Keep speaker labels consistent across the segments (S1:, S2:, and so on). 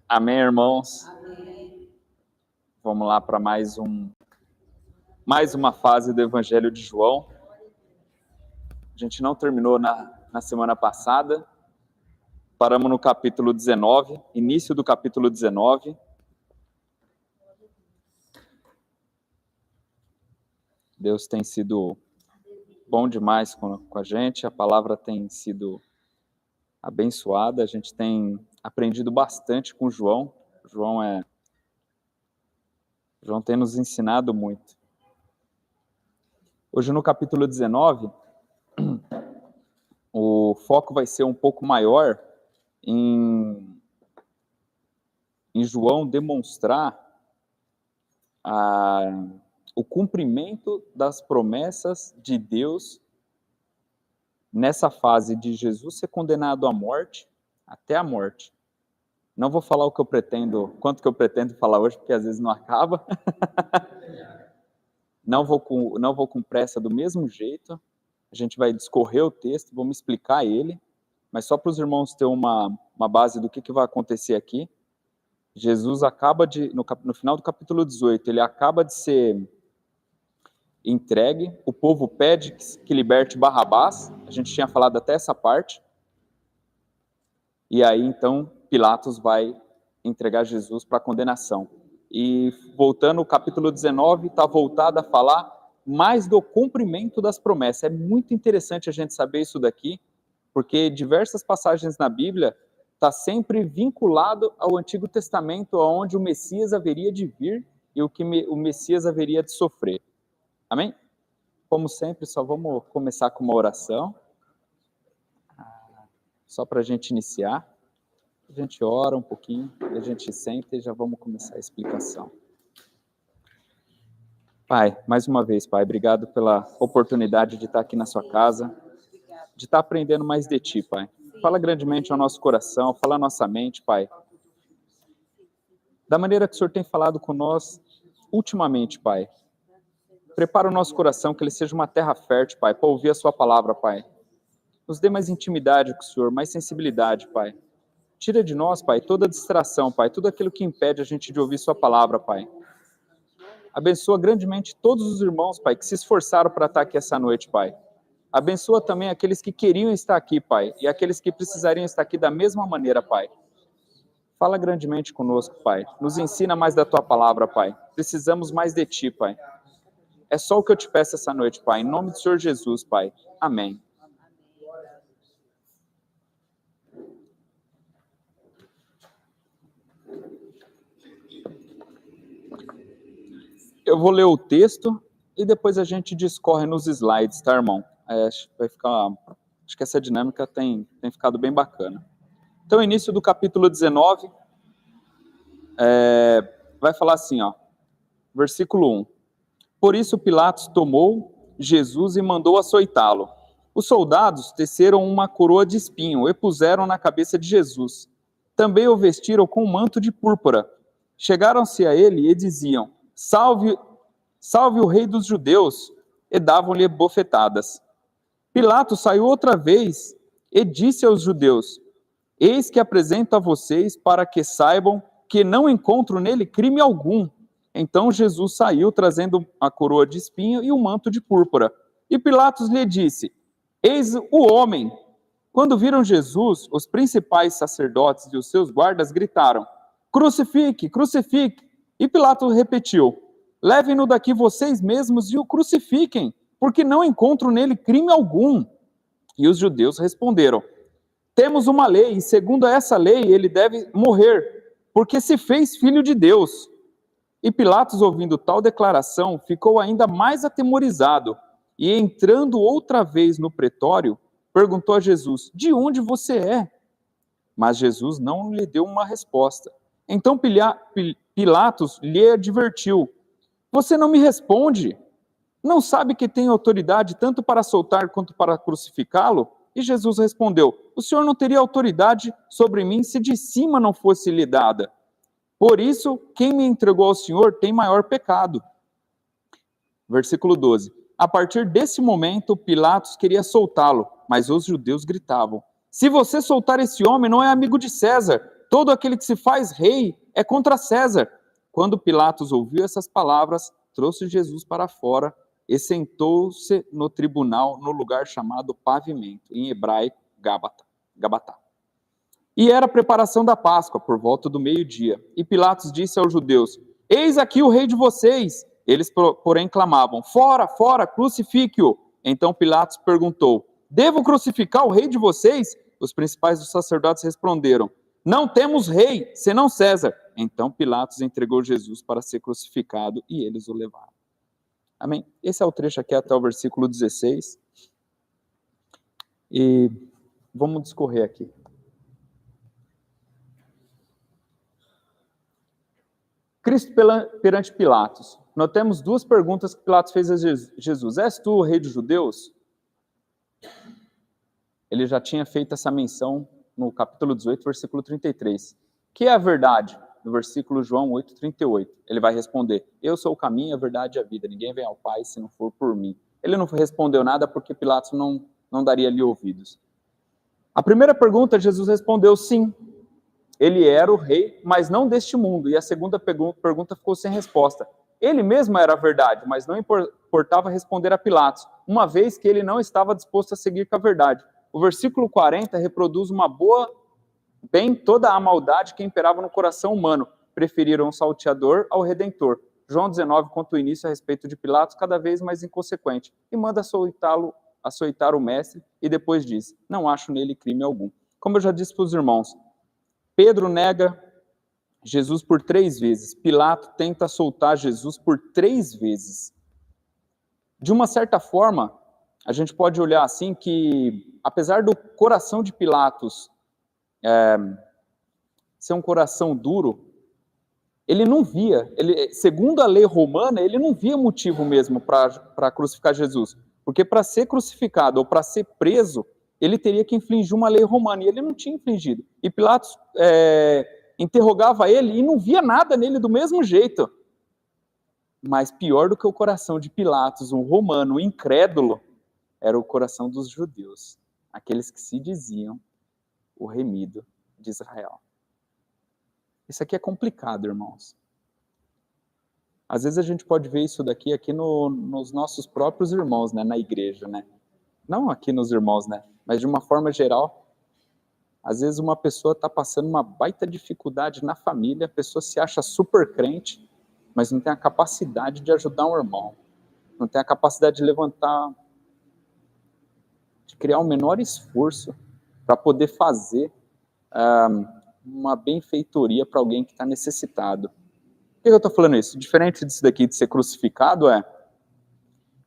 S1: Amém, irmãos?
S2: Amém.
S1: Vamos lá para mais uma fase do Evangelho de João. A gente não terminou na semana passada. Paramos no capítulo 19, início do capítulo 19. Deus tem sido bom demais com a gente, a palavra tem sido abençoada, a gente tem aprendido bastante com João. João tem nos ensinado muito. Hoje no capítulo 19, o foco vai ser um pouco maior em João demonstrar o cumprimento das promessas de Deus nessa fase de Jesus ser condenado à morte, até a morte. Não vou falar quanto que eu pretendo falar hoje, porque às vezes não acaba. Não vou com pressa do mesmo jeito. A gente vai discorrer o texto, vamos explicar ele, mas só para os irmãos terem uma base do que vai acontecer aqui. Jesus acaba no final do capítulo 18, ele acaba de ser entregue, o povo pede que liberte Barrabás, a gente tinha falado até essa parte, e aí então Pilatos vai entregar Jesus para condenação. E voltando ao capítulo 19, está voltado a falar mais do cumprimento das promessas. É muito interessante a gente saber isso daqui, porque diversas passagens na Bíblia está sempre vinculado ao Antigo Testamento, onde o Messias haveria de vir e o que o Messias haveria de sofrer. Amém? Como sempre, só vamos começar com uma oração, só para a gente iniciar. A gente ora um pouquinho, a gente senta e já vamos começar a explicação. Pai, mais uma vez, Pai, obrigado pela oportunidade de estar aqui na sua casa, de estar aprendendo mais de Ti, Pai. Fala grandemente ao nosso coração, fala à nossa mente, Pai. Da maneira que o Senhor tem falado com nós ultimamente, Pai. Prepara o nosso coração, que ele seja uma terra fértil, Pai, para ouvir a sua palavra, Pai. Nos dê mais intimidade com o Senhor, mais sensibilidade, Pai. Tira de nós, Pai, toda distração, Pai, tudo aquilo que impede a gente de ouvir sua palavra, Pai. Abençoa grandemente todos os irmãos, Pai, que se esforçaram para estar aqui essa noite, Pai. Abençoa também aqueles que queriam estar aqui, Pai, e aqueles que precisariam estar aqui da mesma maneira, Pai. Fala grandemente conosco, Pai. Nos ensina mais da Tua palavra, Pai. Precisamos mais de Ti, Pai. É só o que eu te peço essa noite, Pai. Em nome do Senhor Jesus, Pai. Amém. Eu vou ler o texto e depois a gente discorre nos slides, tá, irmão? Acho que essa dinâmica tem ficado bem bacana. Então, início do capítulo 19, vai falar assim, ó, versículo 1. Por isso Pilatos tomou Jesus e mandou açoitá-lo. Os soldados teceram uma coroa de espinho e puseram na cabeça de Jesus. Também o vestiram com um manto de púrpura. Chegaram-se a ele e diziam: Salve o rei dos judeus, e davam-lhe bofetadas. Pilatos saiu outra vez e disse aos judeus: Eis que apresento a vocês para que saibam que não encontro nele crime algum. Então Jesus saiu trazendo a coroa de espinho e o manto de púrpura. E Pilatos lhe disse: Eis o homem. Quando viram Jesus, os principais sacerdotes e os seus guardas gritaram: Crucifique, crucifique. E Pilatos repetiu: Levem-no daqui vocês mesmos e o crucifiquem, porque não encontro nele crime algum. E os judeus responderam: Temos uma lei, e segundo essa lei ele deve morrer, porque se fez filho de Deus. E Pilatos, ouvindo tal declaração, ficou ainda mais atemorizado, e entrando outra vez no pretório, perguntou a Jesus: De onde você é? Mas Jesus não lhe deu uma resposta. Então Pilatos lhe advertiu: Você não me responde? Não sabe que tem autoridade tanto para soltar quanto para crucificá-lo? E Jesus respondeu: O senhor não teria autoridade sobre mim se de cima não fosse lhe dada. Por isso, quem me entregou ao senhor tem maior pecado. Versículo 12. A partir desse momento, Pilatos queria soltá-lo, mas os judeus gritavam: Se você soltar esse homem, não é amigo de César. todo aquele que se faz rei é contra César. Quando Pilatos ouviu essas palavras, trouxe Jesus para fora e sentou-se no tribunal, no lugar chamado Pavimento, em hebraico, Gabatá. E era a preparação da Páscoa, por volta do meio-dia. E Pilatos disse aos judeus: eis aqui o rei de vocês. Eles, porém, clamavam: fora, fora, crucifique-o. Então Pilatos perguntou: devo crucificar o rei de vocês? Os principais dos sacerdotes responderam: não temos rei, senão César. Então Pilatos entregou Jesus para ser crucificado e eles o levaram. Amém? Esse é o trecho aqui até o versículo 16. E vamos discorrer aqui. Cristo perante Pilatos. Notemos duas perguntas que Pilatos fez a Jesus. És tu o rei dos judeus? Ele já tinha feito essa menção no capítulo 18, versículo 33. Que é a verdade? No versículo João 8, 38. Ele vai responder: eu sou o caminho, a verdade e a vida. Ninguém vem ao Pai se não for por mim. Ele não respondeu nada porque Pilatos não daria-lhe ouvidos. A primeira pergunta, Jesus respondeu sim. Ele era o rei, mas não deste mundo. E a segunda pergunta ficou sem resposta. Ele mesmo era a verdade, mas não importava responder a Pilatos, uma vez que ele não estava disposto a seguir com a verdade. O versículo 40 reproduz bem toda a maldade que imperava no coração humano. Preferiram um salteador ao Redentor. João 19 conta o início a respeito de Pilatos, cada vez mais inconsequente, e manda açoitar o mestre, e depois diz: não acho nele crime algum. Como eu já disse para os irmãos, Pedro nega Jesus por 3 vezes. Pilatos tenta soltar Jesus por 3 vezes. De uma certa forma, a gente pode olhar assim que, apesar do coração de Pilatos ser um coração duro, ele não via, segundo a lei romana, ele não via motivo mesmo para crucificar Jesus. Porque para ser crucificado ou para ser preso, ele teria que infligir uma lei romana, e ele não tinha infligido. E Pilatos interrogava ele e não via nada nele do mesmo jeito. Mas pior do que o coração de Pilatos, um romano incrédulo, era o coração dos judeus, aqueles que se diziam o remido de Israel. Isso aqui é complicado, irmãos. Às vezes a gente pode ver isso daqui aqui nos nossos próprios irmãos, né, na igreja, né? Não aqui nos irmãos, né? Mas de uma forma geral, às vezes uma pessoa está passando uma baita dificuldade na família, a pessoa se acha super crente, mas não tem a capacidade de ajudar um irmão, não tem a capacidade de levantar, de criar o menor esforço para poder fazer uma benfeitoria para alguém que está necessitado. Por que eu estou falando isso? Diferente disso daqui de ser crucificado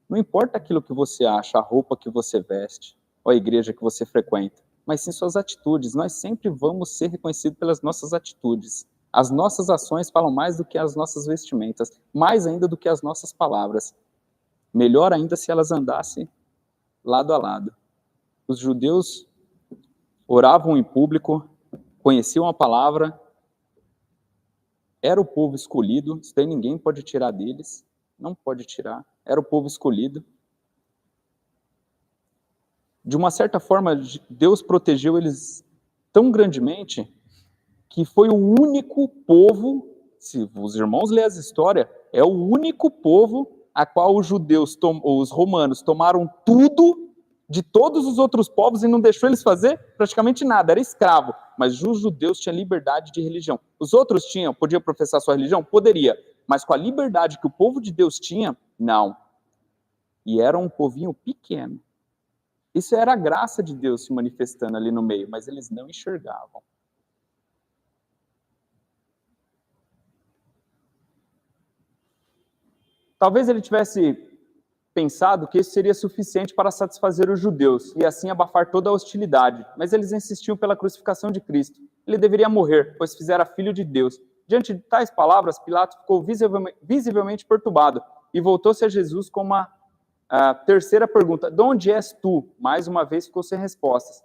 S1: não importa aquilo que você acha, a roupa que você veste, ou a igreja que você frequenta, mas sim suas atitudes. Nós sempre vamos ser reconhecidos pelas nossas atitudes. As nossas ações falam mais do que as nossas vestimentas, mais ainda do que as nossas palavras. Melhor ainda se elas andassem lado a lado. Os judeus oravam em público, conheciam a palavra, era o povo escolhido, isso daí ninguém pode tirar deles, não pode tirar, era o povo escolhido. De uma certa forma, Deus protegeu eles tão grandemente que foi o único povo, se os irmãos lerem a história, é o único povo a qual os judeus, os romanos, tomaram tudo de todos os outros povos e não deixou eles fazer praticamente nada, era escravo. Mas os judeus tinham liberdade de religião. Os outros podiam professar sua religião? Poderia. Mas com a liberdade que o povo de Deus tinha, não. E era um povinho pequeno. Isso era a graça de Deus se manifestando ali no meio, mas eles não enxergavam. Talvez ele tivesse pensado que isso seria suficiente para satisfazer os judeus e assim abafar toda a hostilidade, mas eles insistiam pela crucificação de Cristo. Ele deveria morrer, pois fizera filho de Deus. Diante de tais palavras, Pilatos ficou visivelmente perturbado e voltou-se a Jesus com uma terceira pergunta: de onde és tu? Mais uma vez ficou sem resposta.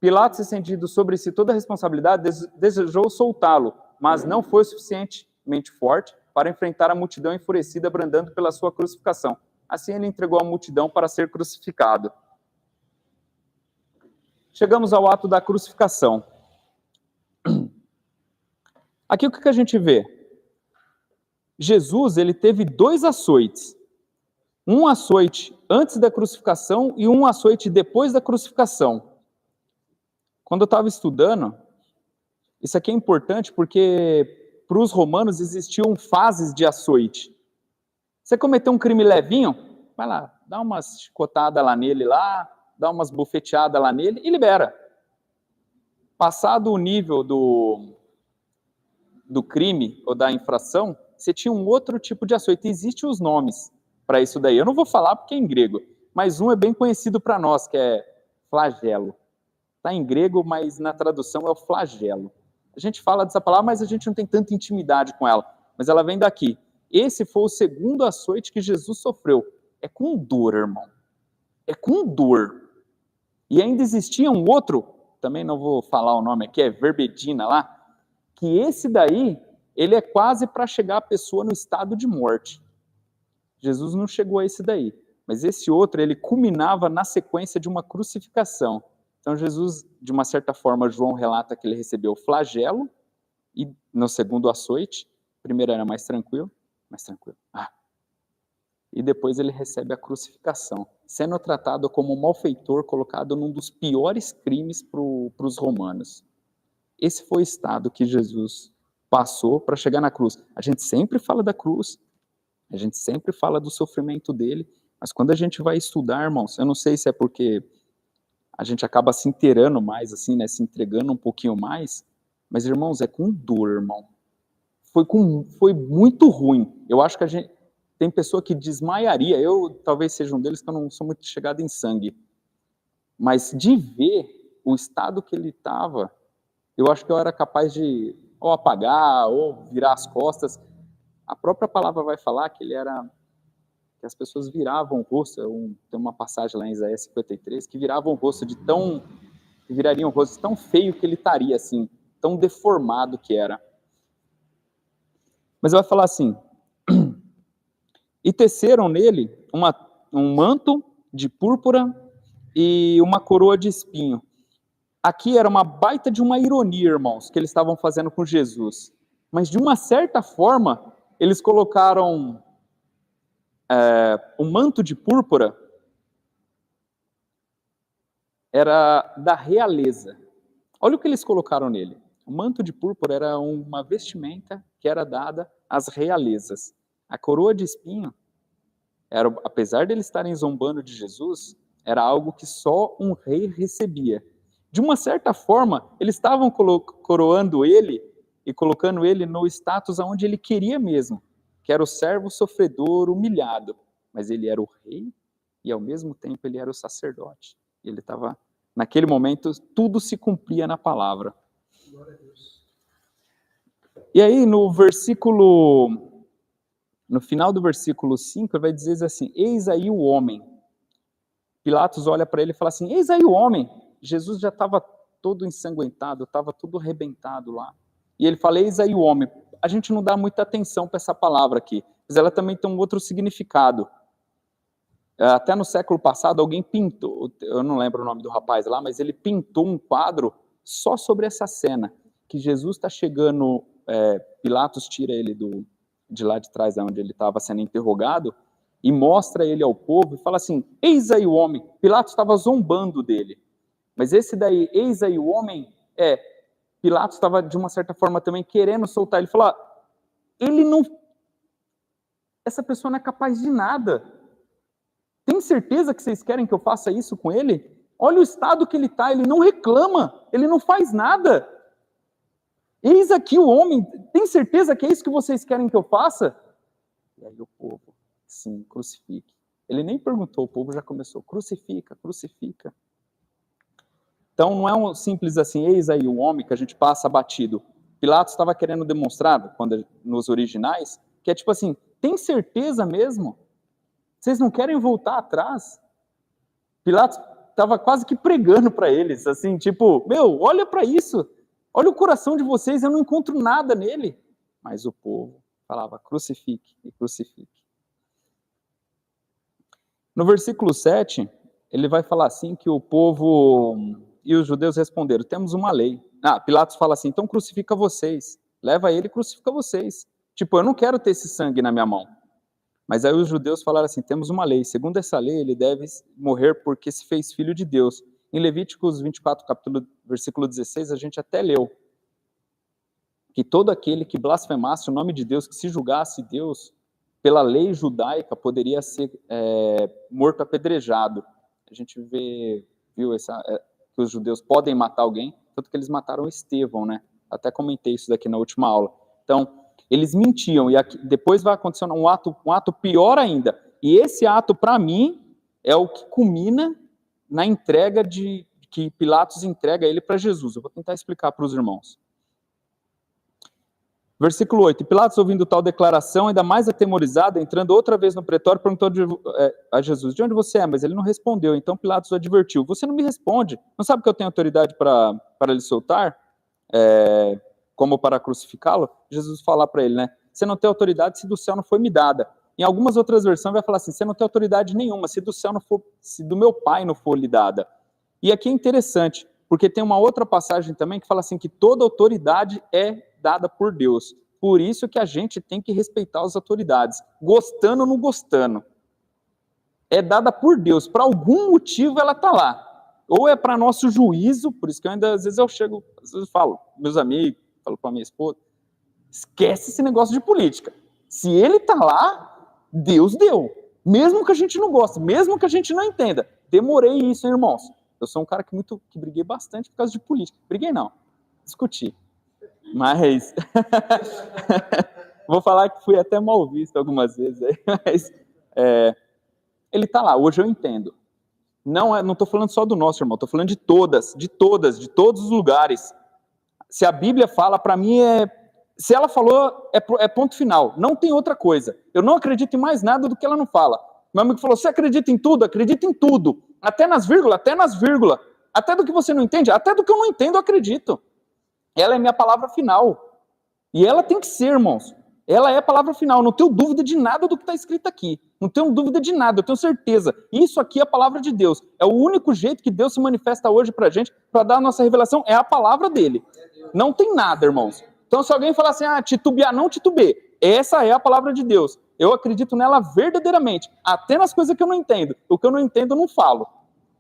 S1: Pilatos, sentindo sobre si toda a responsabilidade, desejou soltá-lo, mas não foi suficientemente forte para enfrentar a multidão enfurecida, bradando pela sua crucificação. Assim ele entregou a multidão para ser crucificado. Chegamos ao ato da crucificação. Aqui o que a gente vê? Jesus, ele teve 2 açoites. Um açoite antes da crucificação e um açoite depois da crucificação. Quando eu estava estudando, isso aqui é importante porque para os romanos existiam fases de açoite. Você cometeu um crime levinho, vai lá, dá umas chicotadas lá nele, dá umas bufeteadas lá nele e libera. Passado o nível do crime ou da infração, você tinha um outro tipo de açoite. Existem os nomes para isso daí. Eu não vou falar porque é em grego, mas um é bem conhecido para nós, que é flagelo. Está em grego, mas na tradução é o flagelo. A gente fala dessa palavra, mas a gente não tem tanta intimidade com ela. Mas ela vem daqui. Esse foi o segundo açoite que Jesus sofreu. É com dor, irmão. É com dor. E ainda existia um outro, também não vou falar o nome aqui, é verbedina lá, que esse daí, ele é quase para chegar a pessoa no estado de morte. Jesus não chegou a esse daí. Mas esse outro, ele culminava na sequência de uma crucificação. Então, Jesus, de uma certa forma, João relata que ele recebeu o flagelo, e no segundo açoite, o primeiro era mais tranquilo. E depois ele recebe a crucificação, sendo tratado como um malfeitor, colocado num dos piores crimes para os romanos. Esse foi o estado que Jesus passou para chegar na cruz. A gente sempre fala da cruz, a gente sempre fala do sofrimento dele, mas quando a gente vai estudar, irmãos, eu não sei se é porque a gente acaba se inteirando mais, assim, né, se entregando um pouquinho mais, mas, irmãos, é com dor, irmão. Foi muito ruim. Eu acho que tem pessoa que desmaiaria. Eu talvez seja um deles, que eu não sou muito chegado em sangue. Mas de ver o estado que ele estava, eu acho que eu era capaz de ou apagar, ou virar as costas. A própria palavra vai falar que que as pessoas viravam o rosto. Tem uma passagem lá em Isaías 53, que viravam o rosto que virariam o rosto tão feio que ele estaria, assim, tão deformado que era. Mas vai falar assim: e teceram nele um manto de púrpura e uma coroa de espinho. Aqui era uma baita de uma ironia, irmãos, que eles estavam fazendo com Jesus. Mas, de uma certa forma, eles colocaram um manto de púrpura, era da realeza. Olha o que eles colocaram nele. O manto de púrpura era uma vestimenta que era dada às realezas. A coroa de espinho, apesar de eles estarem zombando de Jesus, era algo que só um rei recebia. De uma certa forma, eles estavam coroando ele e colocando ele no status aonde ele queria mesmo, que era o servo sofredor, humilhado. Mas ele era o rei e, ao mesmo tempo, ele era o sacerdote. Ele estava, naquele momento, tudo se cumpria na palavra. Glória a Deus. E aí, no final do versículo 5, vai dizer assim: eis aí o homem. Pilatos olha para ele e fala assim: eis aí o homem. Jesus já estava todo ensanguentado, estava todo arrebentado lá. E ele fala: eis aí o homem. A gente não dá muita atenção para essa palavra aqui, mas ela também tem um outro significado. Até no século passado, alguém pintou, eu não lembro o nome do rapaz lá, mas ele pintou um quadro só sobre essa cena, que Jesus está chegando, Pilatos tira ele de lá de trás, onde ele estava sendo interrogado, e mostra ele ao povo e fala assim: eis aí o homem. Pilatos estava zombando dele. Mas esse daí, eis aí o homem, Pilatos estava, de uma certa forma, também querendo soltar. Ele falou: essa pessoa não é capaz de nada. Tem certeza que vocês querem que eu faça isso com ele? Olha o estado que ele está, ele não reclama, ele não faz nada. Eis aqui o homem, tem certeza que é isso que vocês querem que eu faça? E aí o povo: sim, crucifique. Ele nem perguntou, o povo já começou: crucifica, crucifica. Então não é um simples assim: eis aí o homem, que a gente passa batido. Pilatos estava querendo demonstrar, nos originais, que é tipo assim: tem certeza mesmo? Vocês não querem voltar atrás? Pilatos estava quase que pregando para eles, assim, tipo: meu, olha para isso, olha o coração de vocês, eu não encontro nada nele. Mas o povo falava: crucifique e crucifique. No versículo 7, ele vai falar assim que o povo e os judeus responderam: temos uma lei. Pilatos fala assim: então crucifica vocês. leva ele e crucifica vocês. Tipo, eu não quero ter esse sangue na minha mão. Mas aí os judeus falaram assim, temos uma lei, segundo essa lei ele deve morrer porque se fez filho de Deus. Em Levíticos 24, versículo 16, a gente até leu que todo aquele que blasfemasse o nome de Deus, que se julgasse Deus, pela lei judaica, poderia ser morto apedrejado. A gente viu que os judeus podem matar alguém, tanto que eles mataram Estevão, né? Até comentei isso daqui na última aula. Então, eles mentiam, e aqui, depois vai acontecer um ato pior ainda. E esse ato, para mim, é o que culmina na entrega que Pilatos entrega ele para Jesus. Eu vou tentar explicar para os irmãos. Versículo 8. Pilatos, ouvindo tal declaração, ainda mais atemorizado, entrando outra vez no pretório, perguntou a Jesus, de onde você é? Mas ele não respondeu. Então Pilatos o advertiu. Você não me responde? Não sabe que eu tenho autoridade para lhe soltar? Como para crucificá-lo? Jesus fala para ele, né? Você não tem autoridade se do céu não foi me dada. Em algumas outras versões vai falar assim, você não tem autoridade nenhuma se do céu não for, se do meu Pai não for lhe dada. E aqui é interessante, porque tem uma outra passagem também que fala assim, que toda autoridade é dada por Deus. Por isso que a gente tem que respeitar as autoridades, gostando ou não gostando. É dada por Deus, por algum motivo ela está lá. Ou é para nosso juízo, por isso que às vezes eu chego, às vezes eu falo, meus amigos, falo para minha esposa, esquece esse negócio de política. Se ele está lá, Deus deu. Mesmo que a gente não goste, mesmo que a gente não entenda. Demorei isso, hein, irmãos. Eu sou um cara que briguei bastante por causa de política. Briguei não, discuti. Mas vou falar que fui até mal visto algumas vezes, mas ele está lá, hoje eu entendo. Não estou falando só do nosso, irmão, estou falando de todos os lugares. Se a Bíblia fala, para mim se ela falou, é ponto final, não tem outra coisa. Eu não acredito em mais nada do que ela não fala. Meu amigo falou, você acredita em tudo? Acredita em tudo. Até nas vírgulas, até do que você não entende, até do que eu não entendo eu acredito. Ela é minha palavra final. E ela tem que ser, irmãos. Ela é a palavra final. Não tenho dúvida de nada do que está escrito aqui. Não tenho dúvida de nada, eu tenho certeza. Isso aqui é a palavra de Deus. É o único jeito que Deus se manifesta hoje para a gente, para dar a nossa revelação, é a palavra dele. Não tem nada, irmãos. Então, se alguém falar assim, titubear, não titubear. Essa é a palavra de Deus. Eu acredito nela verdadeiramente. Até nas coisas que eu não entendo. O que eu não entendo, eu não falo.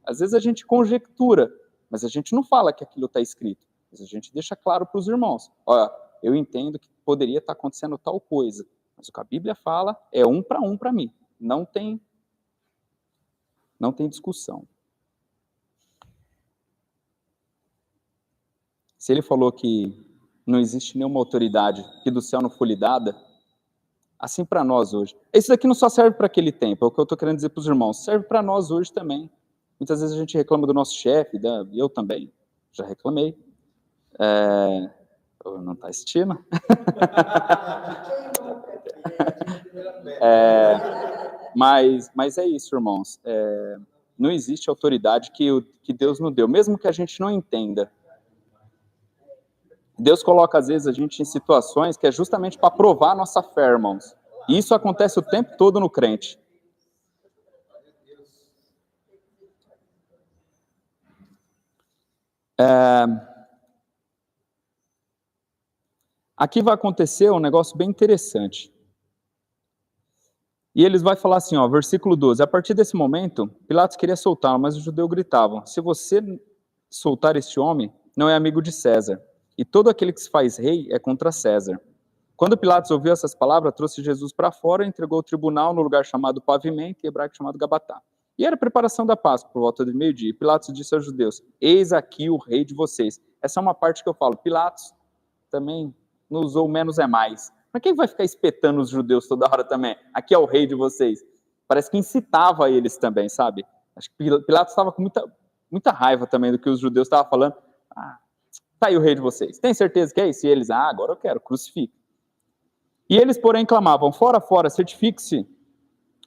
S1: Às vezes a gente conjectura, mas a gente não fala que aquilo está escrito. Mas a gente deixa claro para os irmãos. Olha, eu entendo que poderia estar acontecendo tal coisa, mas o que a Bíblia fala é um para mim. Não tem discussão. Se ele falou que não existe nenhuma autoridade que do céu não foi lhe dada, assim para nós hoje. Isso daqui não só serve para aquele tempo, é o que eu estou querendo dizer para os irmãos, serve para nós hoje também. Muitas vezes a gente reclama do nosso chefe, eu também já reclamei. Não está assistindo? Mas é isso, irmãos. Não existe autoridade que Deus não deu, mesmo que a gente não entenda. Deus coloca, às vezes, a gente em situações que é justamente para provar a nossa fé, irmãos. E isso acontece o tempo todo no crente. Aqui vai acontecer um negócio bem interessante. E eles vão falar assim, versículo 12. A partir desse momento, Pilatos queria soltá-lo, mas os judeus gritavam, se você soltar este homem, não é amigo de César. E todo aquele que se faz rei é contra César. Quando Pilatos ouviu essas palavras, trouxe Jesus para fora e entregou o tribunal no lugar chamado Pavimento, em hebraico chamado Gabatá. E era a preparação da Páscoa, por volta de meio-dia. E Pilatos disse aos judeus, eis aqui o rei de vocês. Essa é uma parte que eu falo. Pilatos também não usou menos é mais. Mas quem vai ficar espetando os judeus toda hora também? Aqui é o rei de vocês. Parece que incitava eles também, sabe? Acho que Pilatos estava com muita raiva também do que os judeus estavam falando. Tá aí o rei de vocês. Tem certeza que é isso? E eles, agora eu quero, crucifique. E eles, porém, clamavam, fora, fora, certifique-se,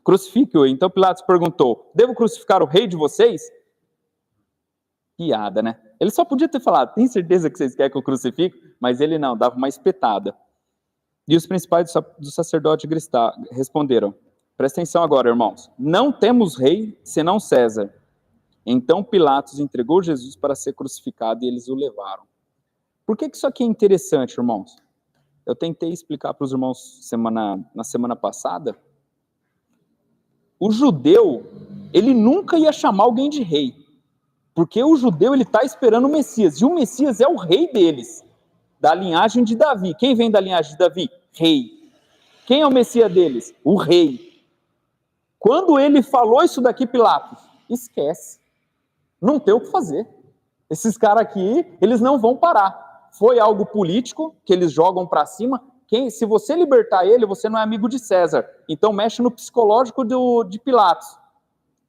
S1: crucifique-o. Então Pilatos perguntou, devo crucificar o rei de vocês? Piada, né? Ele só podia ter falado, tem certeza que vocês querem que eu crucifique? Mas ele não, dava uma espetada. E os principais do sacerdote responderam, presta atenção agora, irmãos, não temos rei senão César. Então Pilatos entregou Jesus para ser crucificado e eles o levaram. Por que isso aqui é interessante, irmãos? Eu tentei explicar para os irmãos na semana passada. O judeu, ele nunca ia chamar alguém de rei, porque o judeu ele está esperando o Messias, e o Messias é o rei deles, da linhagem de Davi. Quem vem da linhagem de Davi? Rei. Quem é o Messias deles? O rei. Quando ele falou isso daqui, Pilatos, esquece. Não tem o que fazer. Esses caras aqui, eles não vão parar. Foi algo político que eles jogam para cima. Se você libertar ele, você não é amigo de César. Então mexe no psicológico de Pilatos.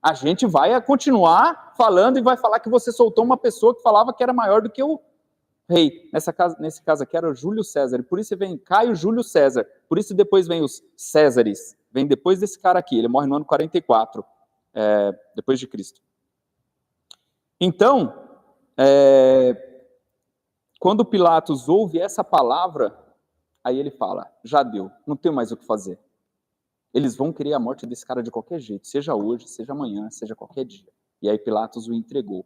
S1: A gente vai continuar falando e vai falar que você soltou uma pessoa que falava que era maior do que o rei. Nesse caso aqui era o Júlio César. Por isso vem Caio Júlio César. Por isso depois vem os Césares. Vem depois desse cara aqui. Ele morre no ano 44, depois de Cristo. Então, quando Pilatos ouve essa palavra, aí ele fala, já deu, não tem mais o que fazer. Eles vão querer a morte desse cara de qualquer jeito, seja hoje, seja amanhã, seja qualquer dia. E aí Pilatos o entregou.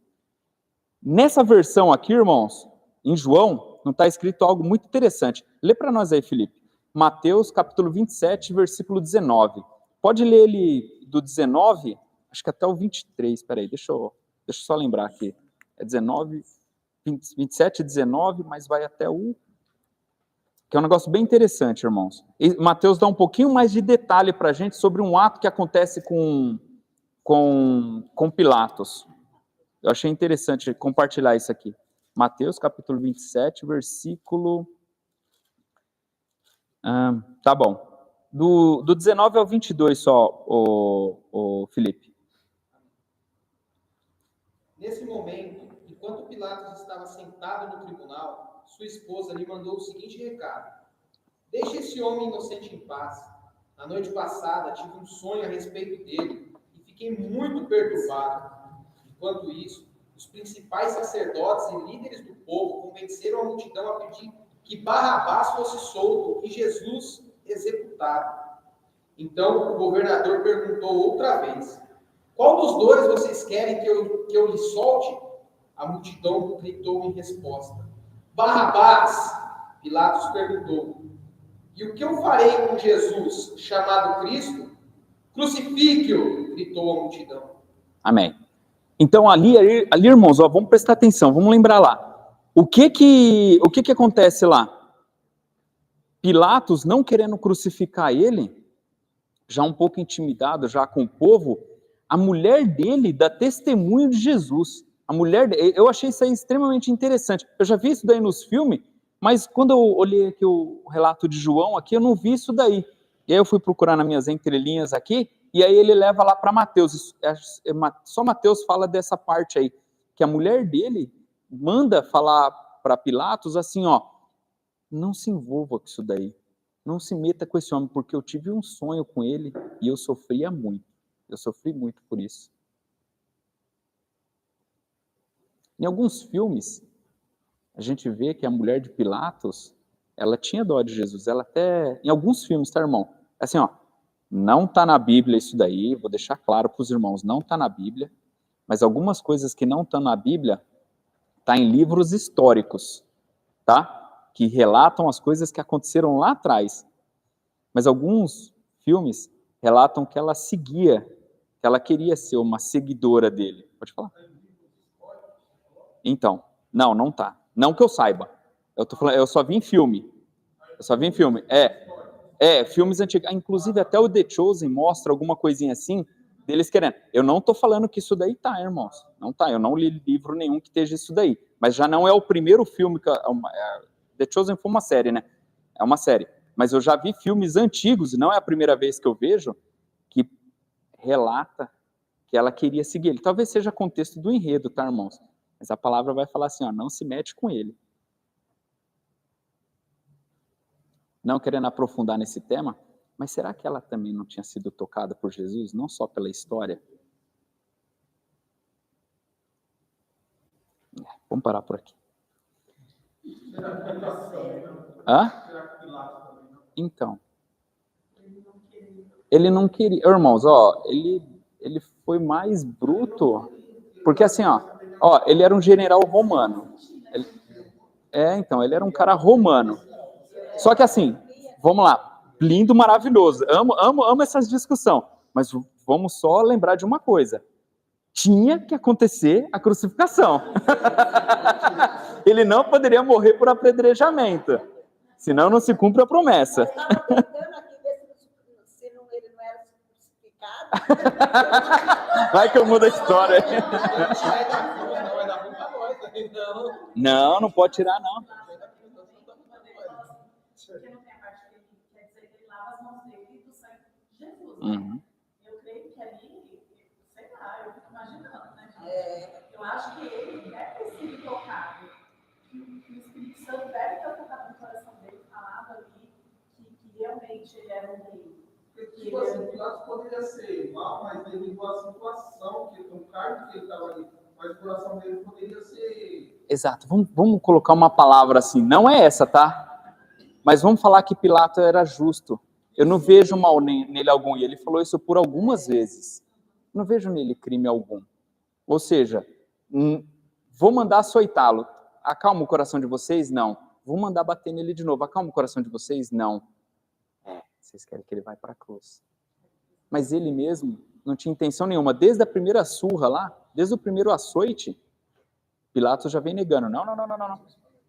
S1: Nessa versão aqui, irmãos, em João, não está escrito algo muito interessante. Lê para nós aí, Felipe. Mateus, capítulo 27, versículo 19. Pode ler ele do 19, acho que até o 23. Espera aí, deixa eu só lembrar aqui. É 19, 27 e 19, mas vai até o... Que é um negócio bem interessante, irmãos. E Mateus dá um pouquinho mais de detalhe para a gente sobre um ato que acontece com Pilatos. Eu achei interessante compartilhar isso aqui. Mateus, capítulo 27, versículo... tá bom. Do 19 ao 22 só, o Felipe.
S2: Nesse momento, enquanto Pilatos estava sentado no tribunal, sua esposa lhe mandou o seguinte recado: deixe esse homem inocente em paz. Na noite passada, tive um sonho a respeito dele e fiquei muito perturbado. Enquanto isso, os principais sacerdotes e líderes do povo convenceram a multidão a pedir que Barrabás fosse solto e Jesus executado. Então, o governador perguntou outra vez: qual dos dois vocês querem que eu lhe solte? A multidão gritou em resposta: Barrabás! Pilatos perguntou: e o que eu farei com Jesus, chamado Cristo? Crucifique-o! Gritou a multidão.
S1: Amém. Então, ali irmãos, vamos prestar atenção, vamos lembrar lá. O que acontece lá? Pilatos, não querendo crucificar ele, já um pouco intimidado, já com o povo, a mulher dele dá testemunho de Jesus. Eu achei isso aí extremamente interessante. Eu já vi isso daí nos filmes, mas quando eu olhei aqui o relato de João, aqui eu não vi isso daí. E aí eu fui procurar nas minhas entrelinhas aqui, e aí ele leva lá para Mateus. Só Mateus fala dessa parte aí, que a mulher dele manda falar para Pilatos assim, ó, não se envolva com isso daí. Não se meta com esse homem, porque eu tive um sonho com ele e eu sofria muito. Eu sofri muito por isso. Em alguns filmes, a gente vê que a mulher de Pilatos, ela tinha dó de Jesus. Ela até... Em alguns filmes, tá, irmão? Assim, ó, não está na Bíblia isso daí, vou deixar claro para os irmãos, não está na Bíblia, mas algumas coisas que não estão na Bíblia, está em livros históricos, tá? Que relatam as coisas que aconteceram lá atrás. Mas alguns filmes relatam que ela seguia, que ela queria ser uma seguidora dele. Pode falar? Então, não tá. Não que eu saiba. Eu só vi em filme. Filmes antigos. Inclusive, até o The Chosen mostra alguma coisinha assim, deles querendo. Eu não tô falando que isso daí tá, irmãos. Não tá. Eu não li livro nenhum que esteja isso daí. Mas já não é o primeiro filme que... The Chosen foi uma série, né? É uma série. Mas eu já vi filmes antigos, e não é a primeira vez que eu vejo, que relata que ela queria seguir ele. Talvez seja contexto do enredo, tá, irmãos? Mas a palavra vai falar assim, ó, não se mete com ele. Não querendo aprofundar nesse tema, mas será que ela também não tinha sido tocada por Jesus, não só pela história? Vamos parar por aqui. Hã? Então, ele não queria, irmãos, ó, ele foi mais bruto, porque assim, ó, ele era um general romano. Ele era um cara romano. Só que assim, vamos lá, lindo, maravilhoso, amo essas discussões, mas vamos só lembrar de uma coisa. Tinha que acontecer a crucificação. Ele não poderia morrer por apedrejamento, senão não se cumpre a promessa.
S3: Eu estava tentando aqui ver se ele não era crucificado.
S1: Vai que eu mudo a história. Não pode tirar, não.
S4: Porque não tem a parte que ele quer dizer que ele lava as mãos dele e do sangue de Jesus.
S1: Uhum.
S4: Eu creio que ali, sei lá, eu fico imaginando, né? Eu acho que ele deve ter sido tocado, que o Espírito Santo deve ter tocado no coração dele, falado ali que realmente ele era um rei.
S2: Tipo assim, Pilatos poderia ser mal, mas devido à situação, o cargo que ele estava ali, mas o coração dele poderia ser...
S1: Exato, vamos colocar uma palavra assim, não é essa, tá? Mas vamos falar que Pilatos era justo. Eu não vejo mal nele algum, e ele falou isso por algumas vezes. Não vejo nele crime algum. Ou seja, vou mandar açoitá-lo. Acalma o coração de vocês? Não. Vou mandar bater nele de novo. Acalma o coração de vocês? Não. Vocês querem que ele vá para a cruz. Mas ele mesmo não tinha intenção nenhuma. Desde a primeira surra lá, desde o primeiro açoite, Pilatos já vem negando. Não.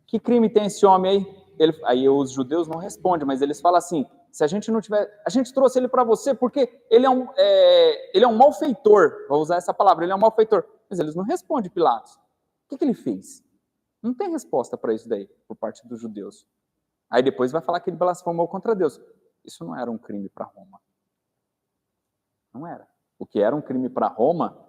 S1: Que crime tem esse homem aí? Aí os judeus não respondem, mas eles falam assim, se a gente não tiver... A gente trouxe ele para você porque ele é um malfeitor. Vou usar essa palavra, ele é um malfeitor. Mas eles não respondem, Pilatos. O que ele fez? Não tem resposta para isso daí, por parte dos judeus. Aí depois vai falar que ele blasfemou contra Deus. Isso não era um crime para Roma. Não era. O que era um crime para Roma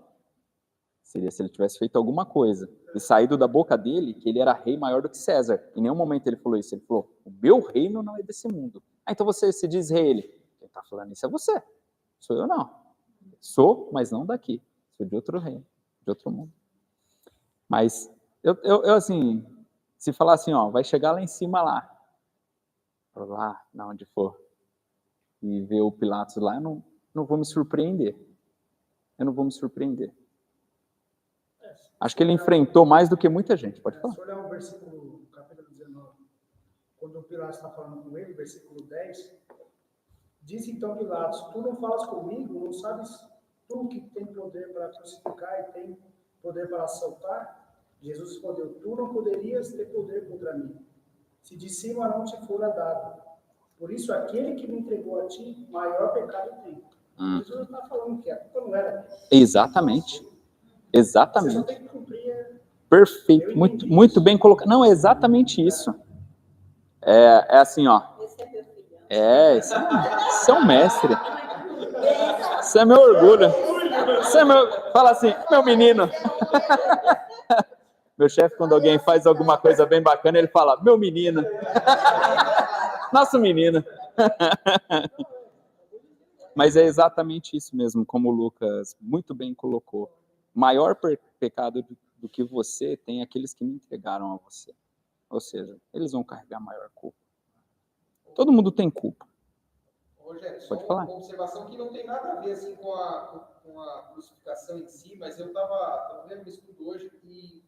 S1: seria se ele tivesse feito alguma coisa e saído da boca dele que ele era rei maior do que César. Em nenhum momento ele falou isso. Ele falou, o meu reino não é desse mundo. Então você se diz rei. Ele, quem está falando isso é você. Sou eu não. Sou, mas não daqui. Sou de outro reino, de outro mundo. Mas eu assim, se falar assim, ó, vai chegar lá em cima lá onde for, e ver o Pilatos lá, eu não vou me surpreender. Eu não vou me surpreender. Acho que ele enfrentou mais do que muita gente, pode falar.
S5: Se olhar o versículo, capítulo 19, quando o Pilatos está falando com ele, versículo 10, disse então Pilatos, tu não falas comigo, não sabes tu que tem poder para crucificar e tem poder para soltar? Jesus respondeu, tu não poderias ter poder contra mim, se de cima não te fora dado. Por isso, aquele que me entregou a ti, maior pecado tem. Jesus está falando que a culpa não era dele.
S1: Exatamente.
S5: Você só
S1: Exatamente.
S5: tem que cumprir.
S1: Perfeito. Muito bem colocado. Não, é exatamente isso. É assim, ó.
S3: Esse é meu filho.
S1: Esse é um mestre. Esse é meu orgulho. Fala assim, meu menino. Meu chefe, quando alguém faz alguma coisa bem bacana, ele fala, meu menino. Nosso menino. Mas é exatamente isso mesmo, como o Lucas muito bem colocou. Maior pecado do que você tem aqueles que me entregaram a você. Ou seja, eles vão carregar maior culpa. Todo mundo tem culpa.
S2: Rogério, só
S1: Pode falar.
S2: uma observação que não tem nada a ver assim, com a crucificação em si, mas eu estava vendo um estudo hoje e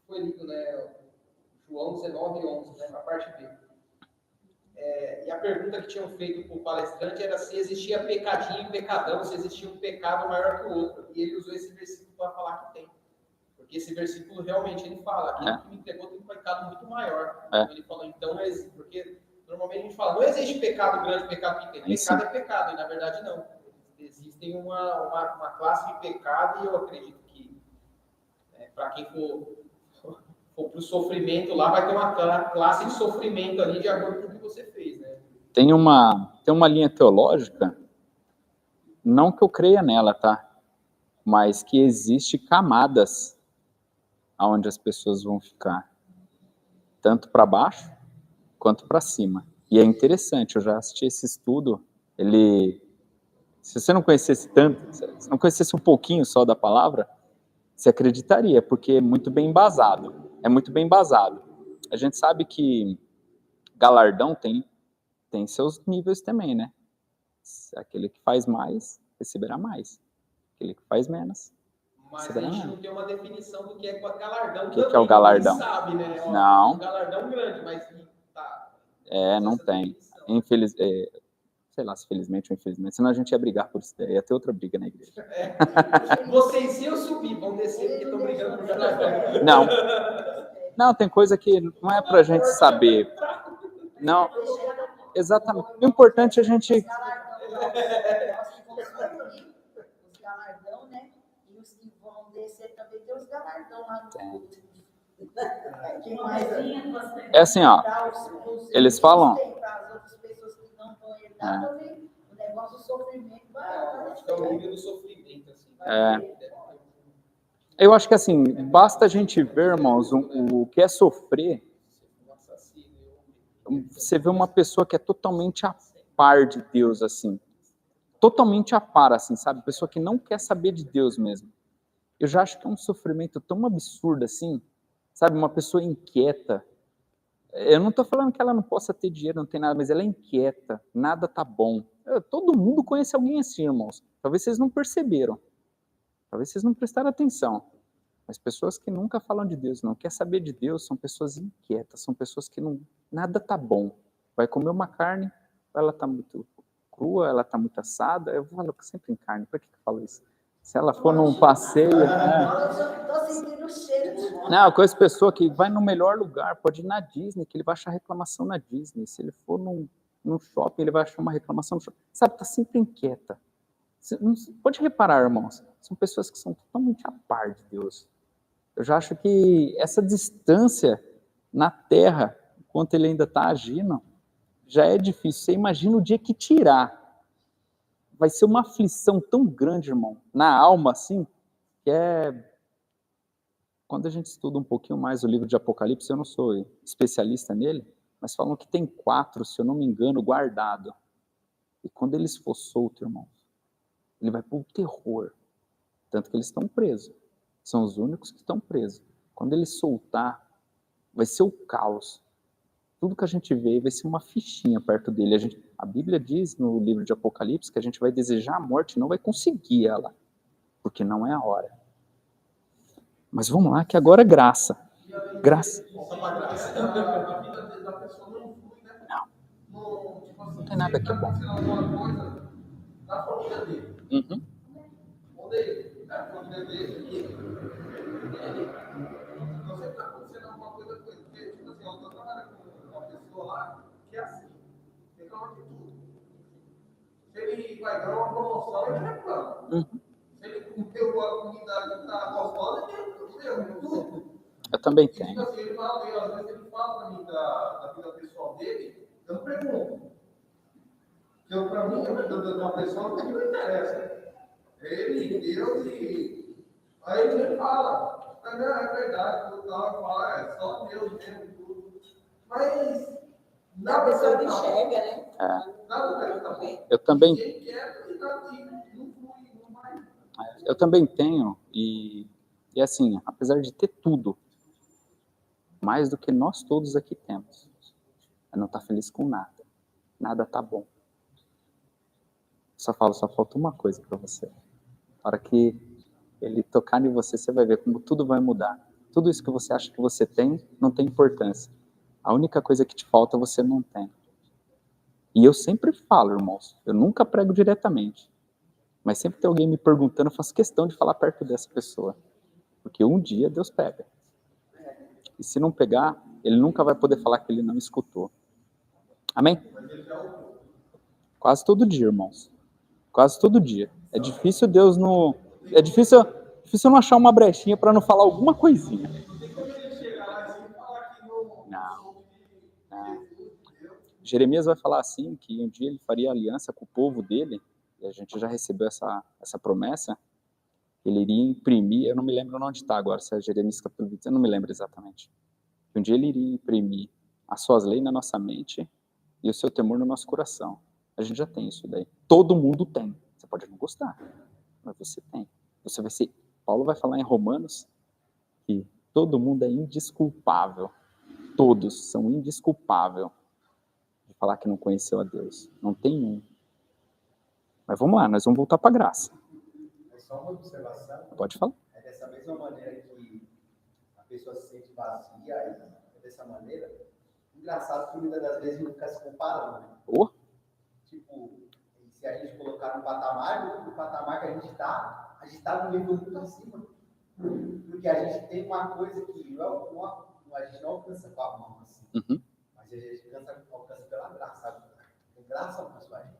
S2: foi lido, né? João 19:11, né, na parte B. E a pergunta que tinham feito para o palestrante era se existia pecadinho e pecadão, se existia um pecado maior que o outro. E ele usou esse versículo para falar que tem. Porque esse versículo realmente ele fala, aquele que me entregou tem um pecado muito maior. Então, ele falou, então, porque normalmente a gente fala, não existe pecado grande, pecado pequeno. Pecado é pecado, e na verdade não. Existem uma classe de pecado, e eu acredito que para quem for para o sofrimento lá, vai ter uma classe de sofrimento ali de acordo com o que você fez, né?
S1: Tem uma linha teológica, não que eu creia nela, tá? Mas que existe camadas aonde as pessoas vão ficar, tanto para baixo quanto para cima. E é interessante, eu já assisti esse estudo, se você não conhecesse tanto, se não conhecesse um pouquinho só da palavra, você acreditaria, porque é muito bem embasado. É muito bem embasado. A gente sabe que galardão tem seus níveis também, né? Aquele que faz mais, receberá mais. Aquele que faz menos,
S2: mas a gente não tem uma definição do que é galardão.
S1: O que é o galardão?
S2: Sabe, né?
S1: Não.
S2: Um galardão grande, mas tá.
S1: Não tem. Sei lá, se felizmente ou infelizmente, senão a gente ia brigar por isso daí, ia ter outra briga na igreja.
S2: Vocês iam subir, vão descer porque estão brigando por galardão.
S1: Não, tem coisa que não é pra gente saber. Não, exatamente. O importante é a gente...
S3: Os galardão, né? E os que vão descer também tem os galardão lá no culto. Quem mais
S1: É assim, ó. Eles falam...
S3: Para as outras pessoas que não vão herdar também, o negócio do sofrimento vai...
S2: Acho que é o nível do sofrimento, assim.
S1: Eu acho que assim, basta a gente ver, irmãos, o que é sofrer. Você vê uma pessoa que é totalmente a par de Deus, assim. Totalmente a par, assim, sabe? Pessoa que não quer saber de Deus mesmo. Eu já acho que é um sofrimento tão absurdo, assim. Sabe? Uma pessoa inquieta. Eu não estou falando que ela não possa ter dinheiro, não tem nada, mas ela é inquieta. Nada tá bom. Todo mundo conhece alguém assim, irmãos. Talvez vocês não perceberam. Talvez vocês não prestaram atenção. Mas pessoas que nunca falam de Deus, não quer saber de Deus, são pessoas inquietas, são pessoas que nada tá bom. Vai comer uma carne, ela tá muito crua, ela tá muito assada. Eu falo sempre em carne, por que eu falo isso? Se ela for num passeio...
S3: Estou sentindo o cheiro.
S1: Não, eu conheço pessoa que vai no melhor lugar, pode ir na Disney, que ele vai achar reclamação na Disney. Se ele for num shopping, ele vai achar uma reclamação no shopping. Sabe, tá sempre inquieta. Pode reparar, irmãos, são pessoas que são totalmente a par de Deus. Eu já acho que essa distância na Terra, enquanto ele ainda está agindo, já é difícil. Você imagina o dia que tirar. Vai ser uma aflição tão grande, irmão, na alma, assim, que é... Quando a gente estuda um pouquinho mais o livro de Apocalipse, eu não sou especialista nele, mas falam que tem 4, se eu não me engano, guardado. E quando eles for solto, irmão, ele vai para o terror. Tanto que eles estão presos. São os únicos que estão presos. Quando ele soltar, vai ser o caos. Tudo que a gente vê vai ser uma fichinha perto dele. A Bíblia diz no livro de Apocalipse que a gente vai desejar a morte e não vai conseguir ela, porque não é a hora. Mas vamos lá, que agora é graça. Graça. Não tem nada que é bom. Uhum.
S6: Da família dele, não sei se está acontecendo alguma coisa com ele, porque, tipo assim, eu estou trabalhando com uma pessoa lá que é assim, reclama de tudo. Se ele vai ganhar uma promoção, ele reclama. Se ele comeu a comida que está gostando, ele comeu tudo.
S1: Eu também
S6: Tipo
S1: tenho.
S6: assim, ele fala, às vezes ele fala para mim da vida pessoal dele, eu não pergunto. Porque para mim, a vida de uma pessoa não me interessa. Ele, Deus e... Aí ele fala, é verdade, tudo tal, fala, é só Deus mesmo, tudo. Mas
S3: A pessoa não enxerga, né?
S6: nada tá bem.
S1: Eu também...
S6: Quem quer, ele tá aqui, não flui, não vai.
S1: Eu também tenho, e assim, apesar de ter tudo, mais do que nós todos aqui temos, eu não estar feliz com nada. Nada tá bom. Só falta uma coisa para você. Na hora que ele tocar em você, você vai ver como tudo vai mudar. Tudo isso que você acha que você tem, não tem importância. A única coisa que te falta, você não tem. E eu sempre falo, irmãos, eu nunca prego diretamente. Mas sempre tem alguém me perguntando, eu faço questão de falar perto dessa pessoa. Porque um dia Deus pega. E se não pegar, ele nunca vai poder falar que ele não escutou. Amém? Quase todo dia, irmãos. Quase todo dia. É difícil Deus não... É difícil não achar uma brechinha para não falar alguma coisinha. Não. Jeremias vai falar assim, que um dia ele faria aliança com o povo dele, e a gente já recebeu essa promessa, ele iria imprimir, eu não me lembro onde está agora, se é Jeremias capítulo 20, eu não me lembro exatamente. Um dia ele iria imprimir as suas leis na nossa mente e o seu temor no nosso coração. A gente já tem isso daí. Todo mundo tem. Você pode não gostar, mas você tem. Você vai ser... Paulo vai falar em Romanos que todo mundo é indesculpável. Todos são indesculpáveis de falar que não conheceu a Deus. Não tem um. Mas vamos lá, nós vamos voltar para a graça.
S7: É só uma observação.
S1: Pode falar.
S7: É dessa mesma maneira que a pessoa se sente vazia, é dessa maneira,
S8: Engraçado que muitas das vezes a gente fica se comparando.
S1: Oh,
S8: Tipo, se a gente colocar no patamar que a gente está num nível muito acima. Porque a gente tem uma coisa que a gente não alcança com a mão, assim. Mas a gente alcança pela graça, sabe? Tem graça alcançou a gente.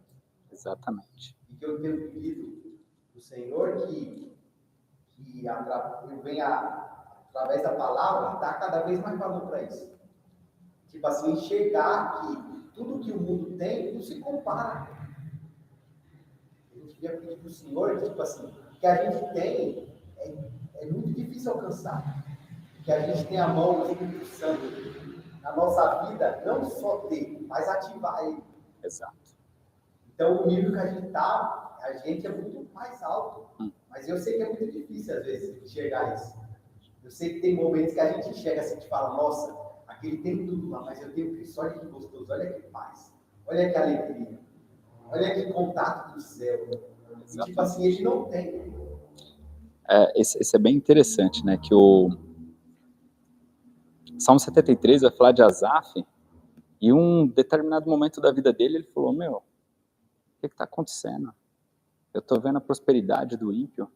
S1: exatamente.
S8: E que eu tenho pedido do Senhor que eu venha, através da palavra, dar cada vez mais valor para isso. Tipo assim, enxergar que tudo que o mundo tem não se compara. A gente devia pedir para o Senhor, tipo assim, o que a gente tem é muito difícil alcançar. Que a gente tem a mão do Espírito Santo na nossa vida, não só ter, mas ativar ele.
S1: Exato.
S8: Então, o nível que a gente está, a gente é muito mais alto. Mas eu sei que é muito difícil, às vezes, enxergar isso. Eu sei que tem momentos que a gente enxerga assim, a gente fala, nossa, aquele tem tudo lá, mas eu tenho Cristo, olha que gostoso, olha que paz, olha que alegria, olha que contato do céu. E, tipo assim, ele não tem.
S1: Esse é bem interessante, né? Que o Salmo 73 vai falar de Asaf, e um determinado momento da vida dele, ele falou, meu, o que está acontecendo? Eu estou vendo a prosperidade do ímpio.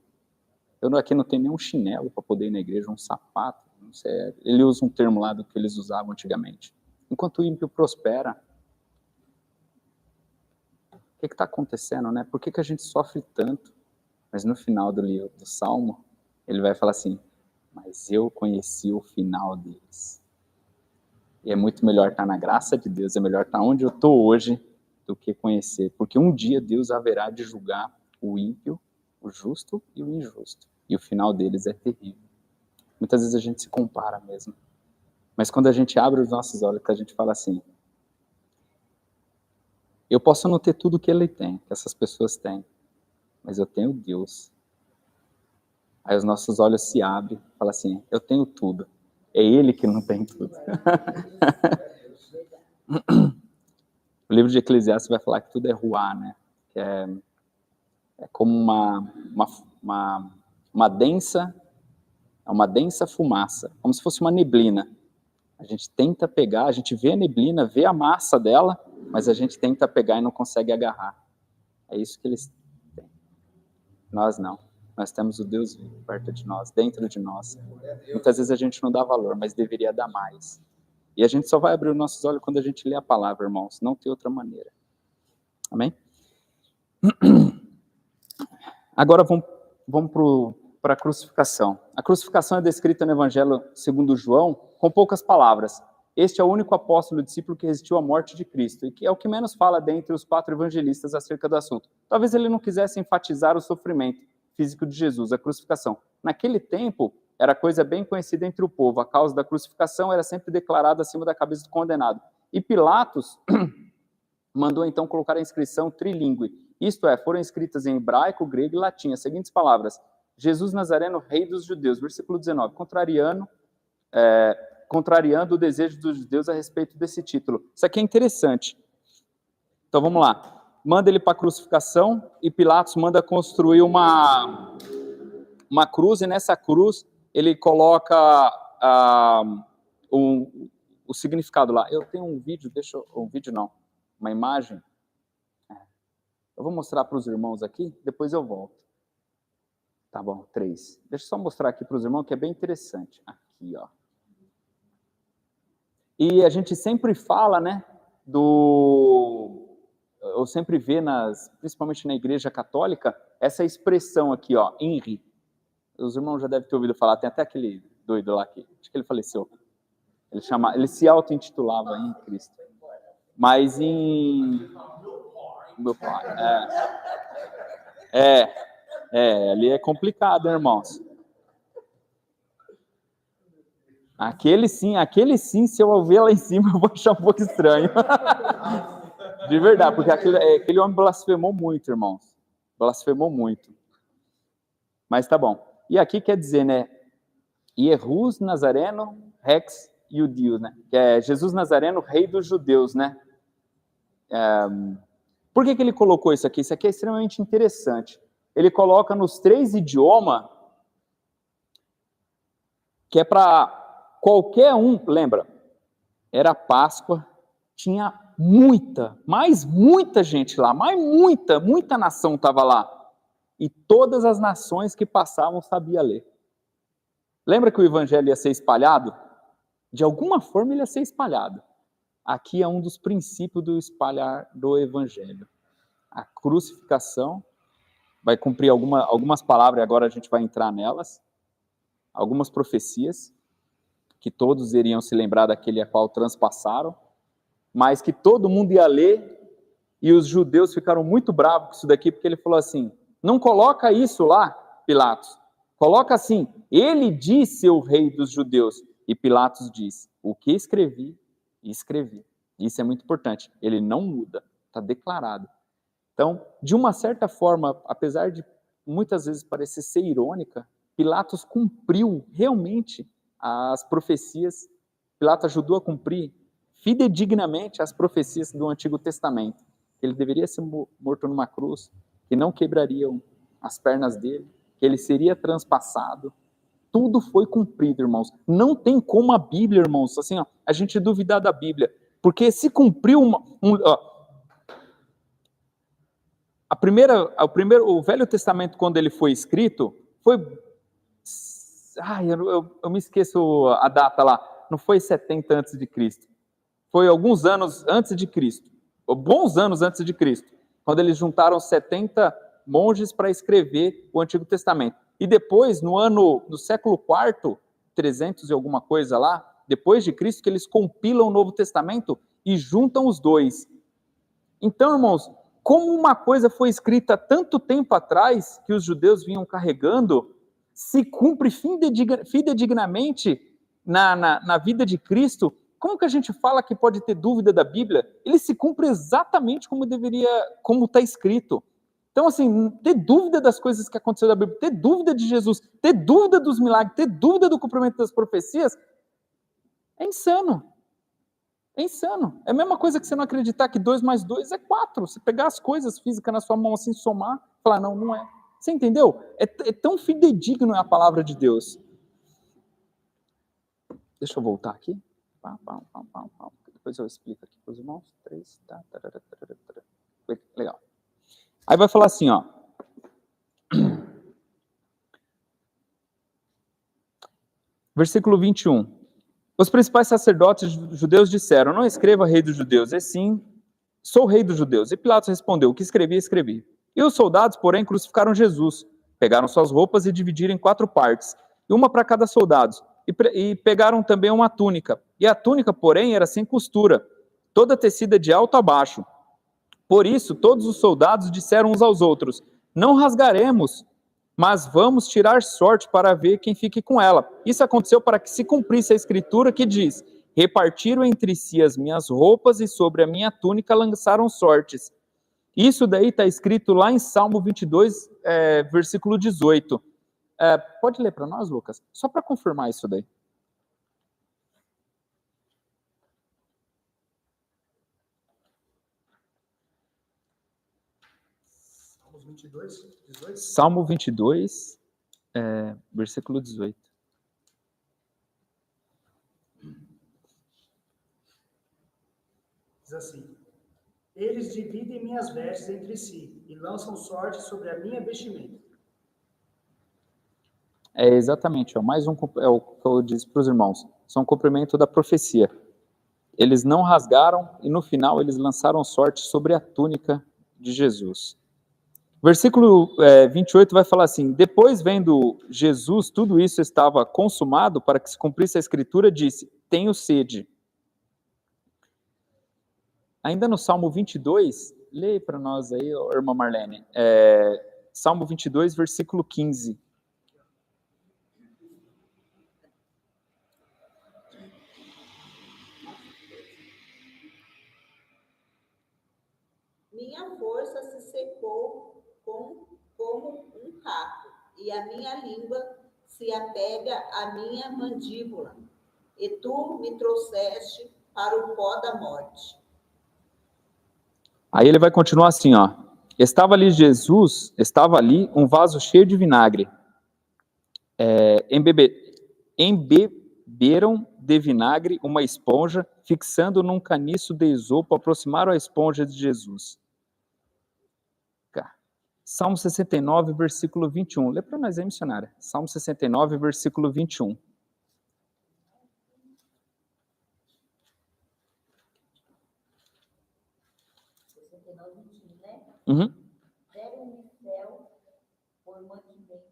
S1: Eu aqui não tenho nenhum chinelo para poder ir na igreja, um sapato. Não sei, ele usa um termo lá do que eles usavam antigamente. Enquanto o ímpio prospera, o que está acontecendo, né? Por que a gente sofre tanto? Mas no final do livro do Salmo, ele vai falar assim, mas eu conheci o final deles. E é muito melhor estar na graça de Deus, é melhor estar onde eu estou hoje do que conhecer. Porque um dia Deus haverá de julgar o ímpio, o justo e o injusto. E o final deles é terrível. Muitas vezes a gente se compara mesmo. Mas quando a gente abre os nossos olhos, que a gente fala assim, eu posso não ter tudo que ele tem, que essas pessoas têm, mas eu tenho Deus. Aí os nossos olhos se abrem e falam assim, eu tenho tudo. É ele que não tem tudo. O livro de Eclesiastes vai falar que tudo é ruá, né? Que é como uma densa fumaça, como se fosse uma neblina. A gente tenta pegar, a gente vê a neblina, vê a massa dela, mas a gente tenta pegar e não consegue agarrar. É isso que eles têm. Nós não. Nós temos o Deus vivo perto de nós, dentro de nós. Muitas vezes a gente não dá valor, mas deveria dar mais. E a gente só vai abrir os nossos olhos quando a gente lê a palavra, irmãos. Não tem outra maneira. Amém? Agora vamos para a crucificação. A crucificação é descrita no Evangelho segundo João com poucas palavras. Este é o único apóstolo e discípulo que resistiu à morte de Cristo, e que é o que menos fala dentre os 4 evangelistas acerca do assunto. Talvez ele não quisesse enfatizar o sofrimento físico de Jesus, a crucificação. Naquele tempo, era coisa bem conhecida entre o povo. A causa da crucificação era sempre declarada acima da cabeça do condenado. E Pilatos mandou então colocar a inscrição trilingüe. Isto é, foram escritas em hebraico, grego e latim as seguintes palavras: Jesus Nazareno, rei dos judeus. Versículo 19, contrariando o desejo dos judeus a respeito desse título. Isso aqui é interessante. Então vamos lá. Manda ele para a crucificação e Pilatos manda construir uma cruz, e nessa cruz ele coloca o significado lá. Eu tenho um vídeo, uma imagem. Eu vou mostrar para os irmãos aqui, depois eu volto. Tá bom, 3. Deixa eu só mostrar aqui para os irmãos que é bem interessante. Aqui, ó. E a gente sempre fala, né, eu sempre vê, principalmente na igreja católica, essa expressão aqui, ó, Henri. Os irmãos já devem ter ouvido falar, tem até aquele doido lá aqui, acho que ele faleceu. Ele se auto-intitulava em Cristo. Mas meu pai. Ali é complicado, né, irmãos? Aquele sim, se eu ouvir lá em cima, eu vou achar um pouco estranho. De verdade, porque aquele homem blasfemou muito, irmãos. Blasfemou muito. Mas tá bom. E aqui quer dizer, né? Jesus Nazareno Rex Judeus, né? Que é Jesus Nazareno, rei dos judeus, né? Por que ele colocou isso aqui? Isso aqui é extremamente interessante. Ele coloca nos 3 idiomas que é para qualquer um, lembra? era Páscoa, tinha muita gente lá, mas muita nação estava lá. E todas as nações que passavam sabiam ler. Lembra que o evangelho ia ser espalhado? De alguma forma ele ia ser espalhado. Aqui é um dos princípios do espalhar do evangelho. A crucificação vai cumprir algumas palavras, e agora a gente vai entrar nelas. Algumas profecias, que todos iriam se lembrar daquele a qual transpassaram, mas que todo mundo ia ler, e os judeus ficaram muito bravos com isso daqui, porque ele falou assim, não coloca isso lá, Pilatos, coloca assim, ele disse o rei dos judeus, e Pilatos diz, o que escrevi, escrevi. Isso é muito importante, ele não muda, está declarado. Então, de uma certa forma, apesar de muitas vezes parecer ser irônica, Pilatos cumpriu realmente as profecias, Pilatos ajudou a cumprir fidedignamente as profecias do Antigo Testamento. Ele deveria ser morto numa cruz, que não quebrariam as pernas dele, que ele seria transpassado. Tudo foi cumprido, irmãos. Não tem como a Bíblia, irmãos, assim, ó, a gente duvidar da Bíblia, porque se cumpriu o Velho Testamento, quando ele foi escrito, foi... eu me esqueço a data lá. Não foi 70 antes de Cristo. Foi alguns anos antes de Cristo. Bons anos antes de Cristo. Quando eles juntaram 70 monges para escrever o Antigo Testamento. E depois, no século IV, 300 e alguma coisa lá, depois de Cristo, que eles compilam o Novo Testamento e juntam os dois. Então, irmãos, como uma coisa foi escrita tanto tempo atrás, que os judeus vinham carregando, se cumpre fidedignamente na vida de Cristo, como que a gente fala que pode ter dúvida da Bíblia? Ele se cumpre exatamente como está escrito. Então, assim, ter dúvida das coisas que aconteceram da Bíblia, ter dúvida de Jesus, ter dúvida dos milagres, ter dúvida do cumprimento das profecias, é insano. É insano. É a mesma coisa que você não acreditar que 2 mais 2 é 4. Você pegar as coisas físicas na sua mão assim, somar, falar, não é. Você entendeu? É tão fidedigno a palavra de Deus. Deixa eu voltar aqui. Depois eu explico aqui para os irmãos. 3, legal. Aí vai falar assim, ó. Versículo 21. Os principais sacerdotes judeus disseram, não escreva rei dos judeus, e sim, sou rei dos judeus. E Pilatos respondeu, o que escrevi, escrevi. E os soldados, porém, crucificaram Jesus. Pegaram suas roupas e dividiram em 4 partes, e uma para cada soldado. E pegaram também uma túnica. E a túnica, porém, era sem costura, toda tecida de alto a baixo. Por isso, todos os soldados disseram uns aos outros, não rasgaremos, mas vamos tirar sorte para ver quem fique com ela. Isso aconteceu para que se cumprisse a escritura que diz, repartiram entre si as minhas roupas e sobre a minha túnica lançaram sortes. Isso daí está escrito lá em Salmo 22, versículo 18. Pode ler para nós, Lucas? Só para confirmar isso daí.
S5: Salmos 22, 18?
S1: Salmo 22, versículo 18.
S5: Diz assim, eles dividem minhas vestes entre si e lançam sorte sobre a minha vestimenta.
S1: Exatamente, mais um, é o que eu disse para os irmãos, são um cumprimento da profecia. Eles não rasgaram e no final eles lançaram sorte sobre a túnica de Jesus. Versículo 28 vai falar assim, depois vendo Jesus, tudo isso estava consumado para que se cumprisse a escritura, disse, tenho sede. Ainda no Salmo 22, leia para nós aí, irmã Marlene, Salmo 22, versículo 15.
S3: Minha força se secou como um caco, e a minha língua se apega à minha mandíbula. E tu me trouxeste para o pó da morte.
S1: Aí ele vai continuar assim, ó. Estava ali um vaso cheio de vinagre. Embeberam de vinagre uma esponja, fixando num caniço de esopo, aproximaram a esponja de Jesus. Salmo 69, versículo 21. Lê para nós aí, missionária. Salmo 69, versículo 21. Uhum.
S3: Deram-me céu por mantimento,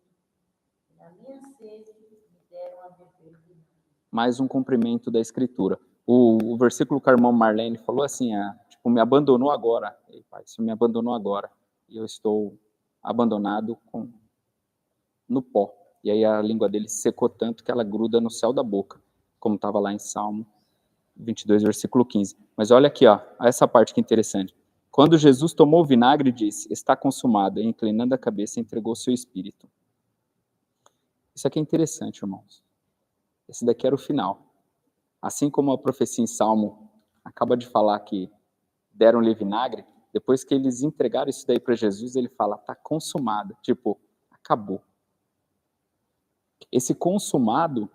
S3: na minha sede me deram a beber.
S1: Mais um cumprimento da Escritura. O versículo que a irmã Marlene falou assim, tipo, me abandonou agora. Ei, pai, você me abandonou agora. E eu estou abandonado no pó. E aí a língua dele secou tanto que ela gruda no céu da boca, como estava lá em Salmo 22, versículo 15. Mas olha aqui, ó, essa parte que é interessante. Quando Jesus tomou o vinagre, disse, está consumado, e inclinando a cabeça, entregou seu espírito. Isso aqui é interessante, irmãos. Esse daqui era o final. Assim como a profecia em Salmo acaba de falar que deram-lhe vinagre, depois que eles entregaram isso daí para Jesus, ele fala, está consumado, tipo, acabou. Esse consumado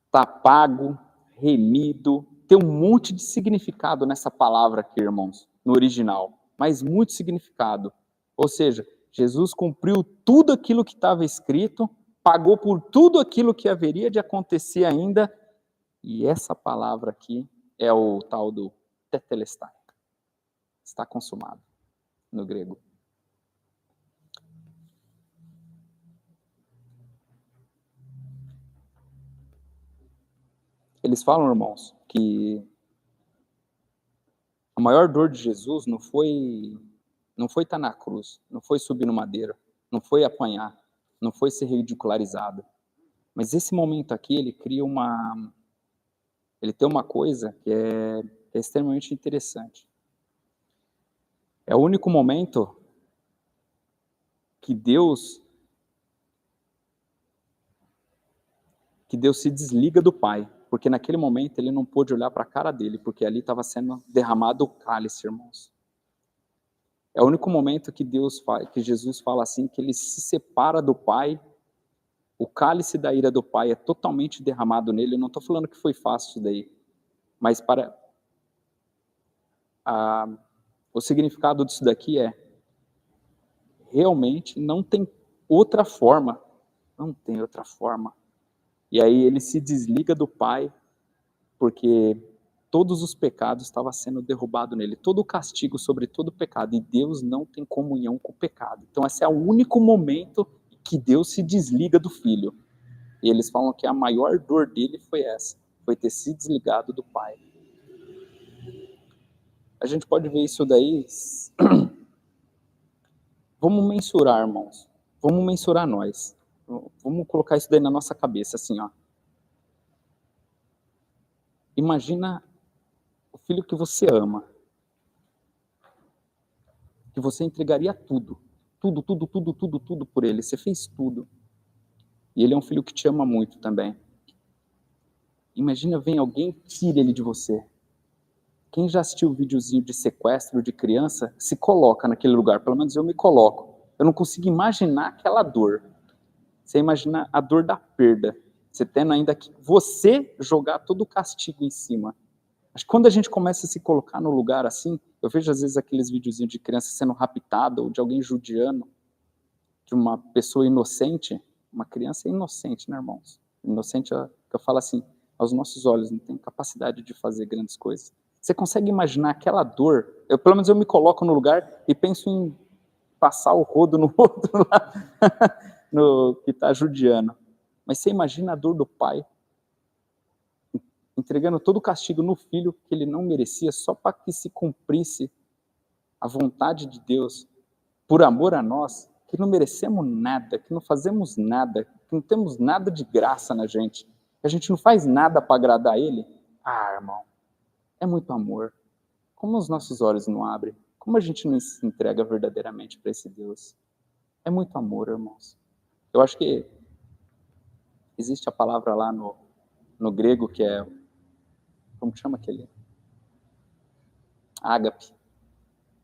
S1: está pago, remido, tem um monte de significado nessa palavra aqui, irmãos, no original, mas muito significado. Ou seja, Jesus cumpriu tudo aquilo que estava escrito, pagou por tudo aquilo que haveria de acontecer ainda, e essa palavra aqui é o tal do tetelestai. Está consumado, no grego. Eles falam, irmãos, que a maior dor de Jesus não foi estar na cruz, não foi subir no madeiro, não foi apanhar, não foi ser ridicularizado. Mas esse momento aqui, ele tem uma coisa que é extremamente interessante. É o único momento que Deus se desliga do Pai, porque naquele momento ele não pôde olhar para a cara dele, porque ali estava sendo derramado o cálice, irmãos. É o único momento que Jesus fala assim, que ele se separa do Pai, o cálice da ira do Pai é totalmente derramado nele. Eu não estou falando que foi fácil isso daí, mas o significado disso daqui é, realmente não tem outra forma, não tem outra forma. E aí ele se desliga do Pai, porque todos os pecados estavam sendo derrubados nele, todo o castigo sobre todo o pecado, e Deus não tem comunhão com o pecado. Então esse é o único momento que Deus se desliga do Filho. E eles falam que a maior dor dele foi essa, foi ter se desligado do Pai. A gente pode ver isso daí. Vamos mensurar, irmãos. Vamos mensurar nós. Vamos colocar isso daí na nossa cabeça, assim, ó. Imagina o filho que você ama, que você entregaria tudo por ele, você fez tudo. E ele é um filho que te ama muito também. Imagina, vem alguém e tira ele de você. Quem já assistiu o videozinho de sequestro de criança, se coloca naquele lugar, pelo menos eu me coloco. Eu não consigo imaginar aquela dor. Você imagina a dor da perda. Você tendo ainda que você jogar todo o castigo em cima. Acho que quando a gente começa a se colocar no lugar assim, eu vejo às vezes aqueles videozinhos de criança sendo raptada, ou de alguém judiando, de uma pessoa inocente. Uma criança é inocente, né, irmãos? Inocente, que eu falo assim, aos nossos olhos, não tem capacidade de fazer grandes coisas. Você consegue imaginar aquela dor? Pelo menos eu me coloco no lugar e penso em passar o rodo no outro lá, no que está judiando. Mas você imagina a dor do pai, entregando todo o castigo no filho que ele não merecia, só para que se cumprisse a vontade de Deus, por amor a nós, que não merecemos nada, que não fazemos nada, que não temos nada de graça na gente, que a gente não faz nada para agradar ele. Ah, irmão, é muito amor. Como os nossos olhos não abrem? Como a gente não se entrega verdadeiramente para esse Deus? É muito amor, irmãos. Eu acho que existe a palavra lá no grego que é, como chama aquele? Ágape,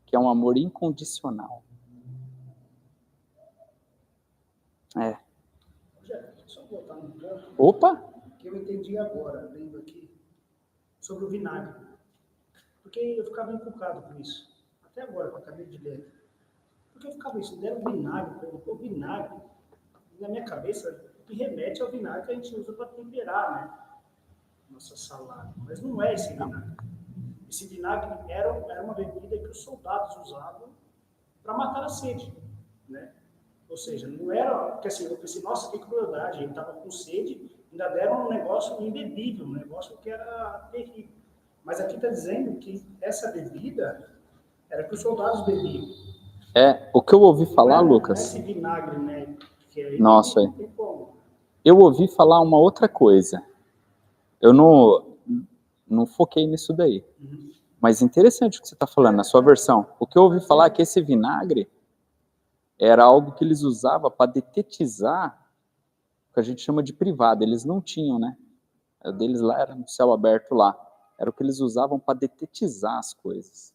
S1: que é um amor incondicional.
S5: Só botar no
S1: Opa!
S5: Que eu entendi agora, lendo aqui, sobre o vinagre. Porque eu ficava encucado com isso. Até agora, que eu acabei de ler. Porque eu ficava isso, deram vinagre, o vinagre, na minha cabeça, me remete ao vinagre que a gente usa para temperar, né? Nossa salada. Mas não é esse vinagre. Esse vinagre era uma bebida que os soldados usavam para matar a sede, né? Ou seja, não era... Porque assim, eu pensei, nossa, que crueldade, ele estava com sede, ainda deram um negócio imbebível, um negócio que era terrível. Mas aqui está dizendo que essa bebida era que os soldados bebiam.
S1: O que eu ouvi falar,
S5: não é,
S1: Lucas...
S5: Não é esse vinagre, né? Que é,
S1: Nossa,
S5: não tem como.
S1: Eu ouvi falar uma outra coisa. Eu não foquei nisso daí. Mas interessante o que você está falando, na sua versão. O que eu ouvi falar é que esse vinagre era algo que eles usavam para detetizar o que a gente chama de privado. Eles não tinham, né? O deles lá era no céu aberto lá. Era o que eles usavam para detetizar as coisas.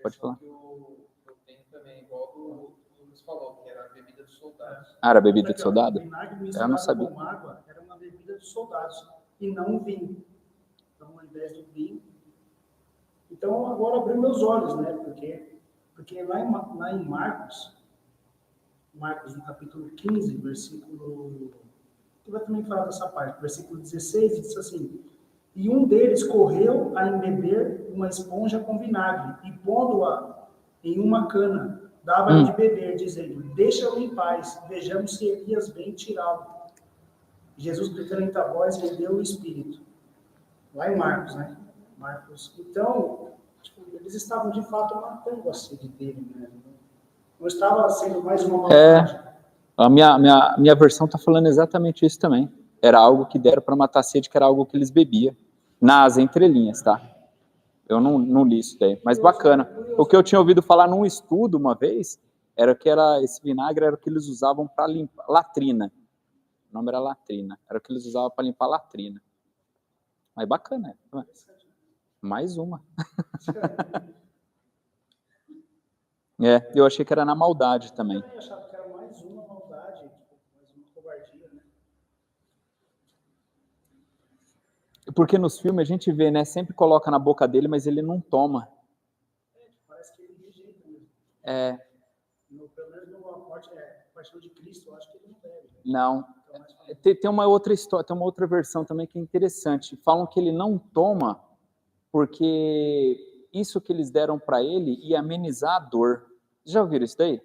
S1: Pode falar.
S2: Que eu tenho também, igual o Lucas falou, que era a bebida dos soldados.
S1: Ah, era a bebida de soldado?
S5: O vinagre
S1: Eu não sabia.
S5: com água era uma bebida dos soldados e não o vinho. Então, ao invés do vinho... Então, agora abriu meus olhos, né? Porque lá em Marcos, no capítulo 15, versículo... Que vai também falar dessa parte, versículo 16, diz assim: e um deles correu a embeber uma esponja com vinagre, e pondo-a em uma cana, dava-lhe de beber, dizendo: deixa-o em paz, vejamos se Elias vem tirá-lo. Jesus, gritando em alta voz, lhe deu o Espírito. Lá em Marcos, né? Marcos. Então, eles estavam de fato matando a sede dele, né? Não estava sendo mais uma maldade.
S1: A minha versão está falando exatamente isso também. Era algo que deram para matar a sede, que era algo que eles bebiam. Nas entrelinhas, tá? Eu não li isso daí, mas bacana. O que eu tinha ouvido falar num estudo uma vez, era que esse vinagre era o que eles usavam para limpar latrina. O nome era latrina. Era o que eles usavam para limpar latrina. Mas bacana, né? Mais uma. Eu achei que era na maldade também.
S5: Eu também achava que era mais uma maldade, mais uma covardia, né?
S1: Porque nos filmes a gente vê, né? Sempre coloca na boca dele, mas ele não toma.
S5: Parece que ele rejeita mesmo. Pelo menos numa morte, paixão de Cristo, eu acho que ele não bebe. Né?
S1: Não. Tem uma outra história, tem uma outra versão também que é interessante. Falam que ele não toma porque isso que eles deram para ele ia amenizar a dor. Já ouviram isso daí?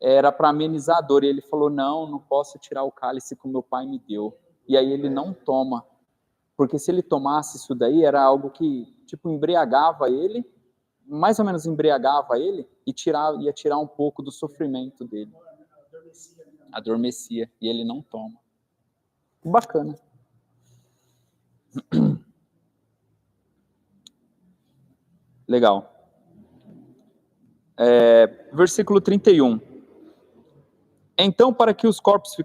S1: Era para amenizar a dor. E ele falou, não posso tirar o cálice que o meu pai me deu. E aí ele não toma. Porque se ele tomasse isso daí, era algo que, tipo, embriagava ele, mais ou menos embriagava ele, e ia tirar um pouco do sofrimento dele. Adormecia. E ele não toma. Bacana. Legal. Versículo 31. Então, para que os corpos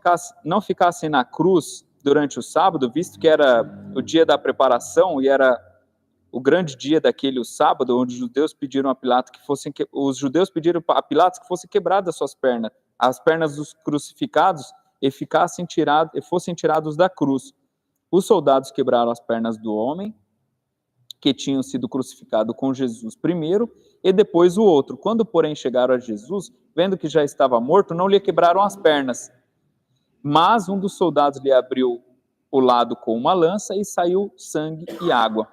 S1: não ficassem na cruz durante o sábado, visto que era o dia da preparação e era o grande dia daquele sábado, onde os judeus pediram a Pilatos que fossem quebradas as pernas dos crucificados, e fossem tirados da cruz. Os soldados quebraram as pernas do homem que tinham sido crucificado com Jesus primeiro, e depois o outro. Quando, porém, chegaram a Jesus, vendo que já estava morto, não lhe quebraram as pernas. Mas um dos soldados lhe abriu o lado com uma lança e saiu sangue e água.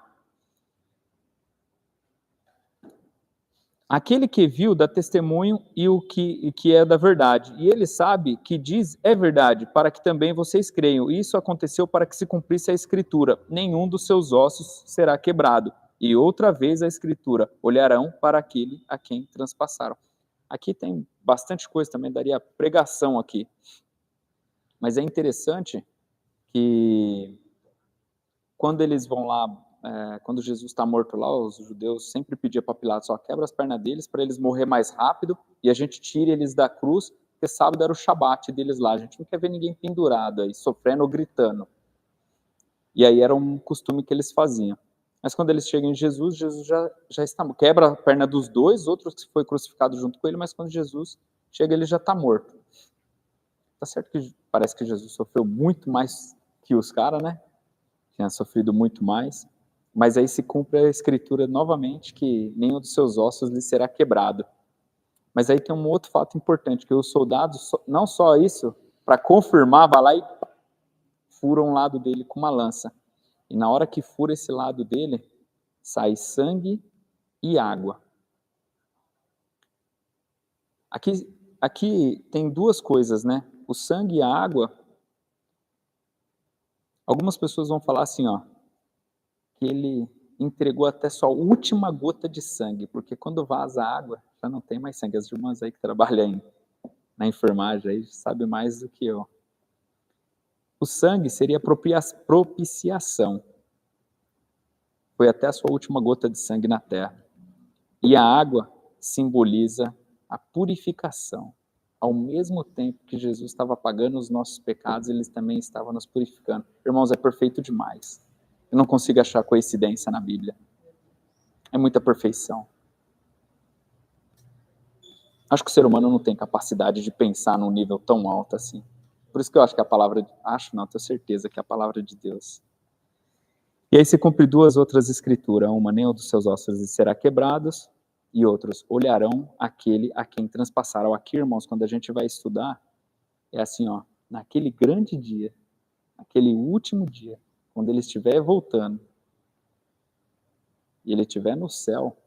S1: Aquele que viu dá testemunho e o que é da verdade. E ele sabe que diz é verdade, para que também vocês creiam. Isso aconteceu para que se cumprisse a Escritura. Nenhum dos seus ossos será quebrado. E outra vez a Escritura. Olharão para aquele a quem transpassaram. Aqui tem bastante coisa também, daria pregação aqui. Mas é interessante que quando eles vão lá, quando Jesus está morto lá, os judeus sempre pediam para Pilatos, quebra as pernas deles para eles morrer mais rápido e a gente tire eles da cruz, porque sábado era o shabat deles lá, a gente não quer ver ninguém pendurado aí, sofrendo ou gritando. E aí era um costume que eles faziam. Mas quando eles chegam em Jesus, Jesus já está, quebra a perna dos dois, outros que foi crucificado junto com ele, mas quando Jesus chega, ele já está morto. Tá certo que parece que Jesus sofreu muito mais que os caras, né? Tinha sofrido muito mais. Mas aí se cumpre a escritura novamente, que nenhum dos seus ossos lhe será quebrado. Mas aí tem um outro fato importante, que os soldados, não só isso, para confirmar, vai lá e furam um lado dele com uma lança. E na hora que fura esse lado dele, sai sangue e água. Aqui tem duas coisas, né? O sangue e a água. Algumas pessoas vão falar assim, ó, que ele entregou até só a última gota de sangue, porque quando vaza a água, já não tem mais sangue. As irmãs aí que trabalham na enfermagem aí sabem mais do que eu. O sangue seria propiciação. Foi até a sua última gota de sangue na terra. E a água simboliza a purificação. Ao mesmo tempo que Jesus estava pagando os nossos pecados, ele também estava nos purificando. Irmãos, é perfeito demais. Eu não consigo achar coincidência na Bíblia. É muita perfeição. Acho que o ser humano não tem capacidade de pensar num nível tão alto assim. Por isso que eu acho que a palavra... tenho certeza que é a palavra de Deus. E aí se cumpre duas outras escrituras. Uma, nenhum dos seus ossos será quebrados. E outros, olharão aquele a quem transpassaram. Aqui, irmãos, quando a gente vai estudar, é assim, ó, naquele grande dia, naquele último dia, quando ele estiver voltando, e ele estiver no céu,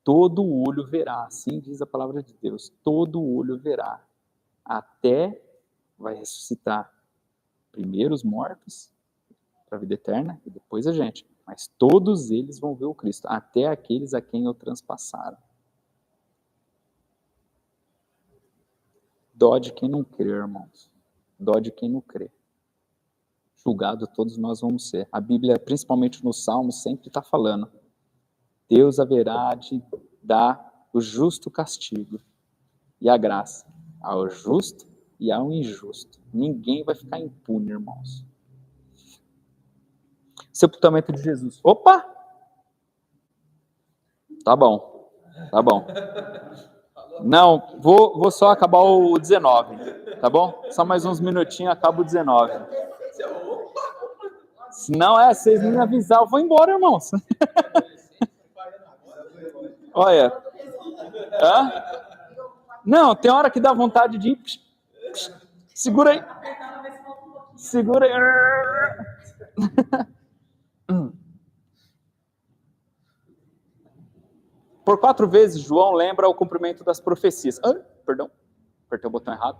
S1: todo olho verá, assim diz a palavra de Deus, todo olho verá, até vai ressuscitar primeiro os mortos para a vida eterna, e depois a gente. Mas todos eles vão ver o Cristo, até aqueles a quem o transpassaram. Dó de quem não crê, irmãos. Dó de quem não crê. Julgado todos nós vamos ser. A Bíblia, principalmente no Salmo, sempre está falando. Deus haverá de dar o justo castigo e a graça ao justo e ao injusto. Ninguém vai ficar impune, irmãos. Sepultamento de Jesus. Opa! Tá bom. Não, vou só acabar o 19, tá bom? Só mais uns minutinhos, acaba o 19. Se não vocês me avisar, eu vou embora, irmãos. Olha. Hã? Não, tem hora que dá vontade de ir. Segura aí. Segura aí. Por 4 vezes, João lembra o cumprimento das profecias. Perdão, apertei o botão errado.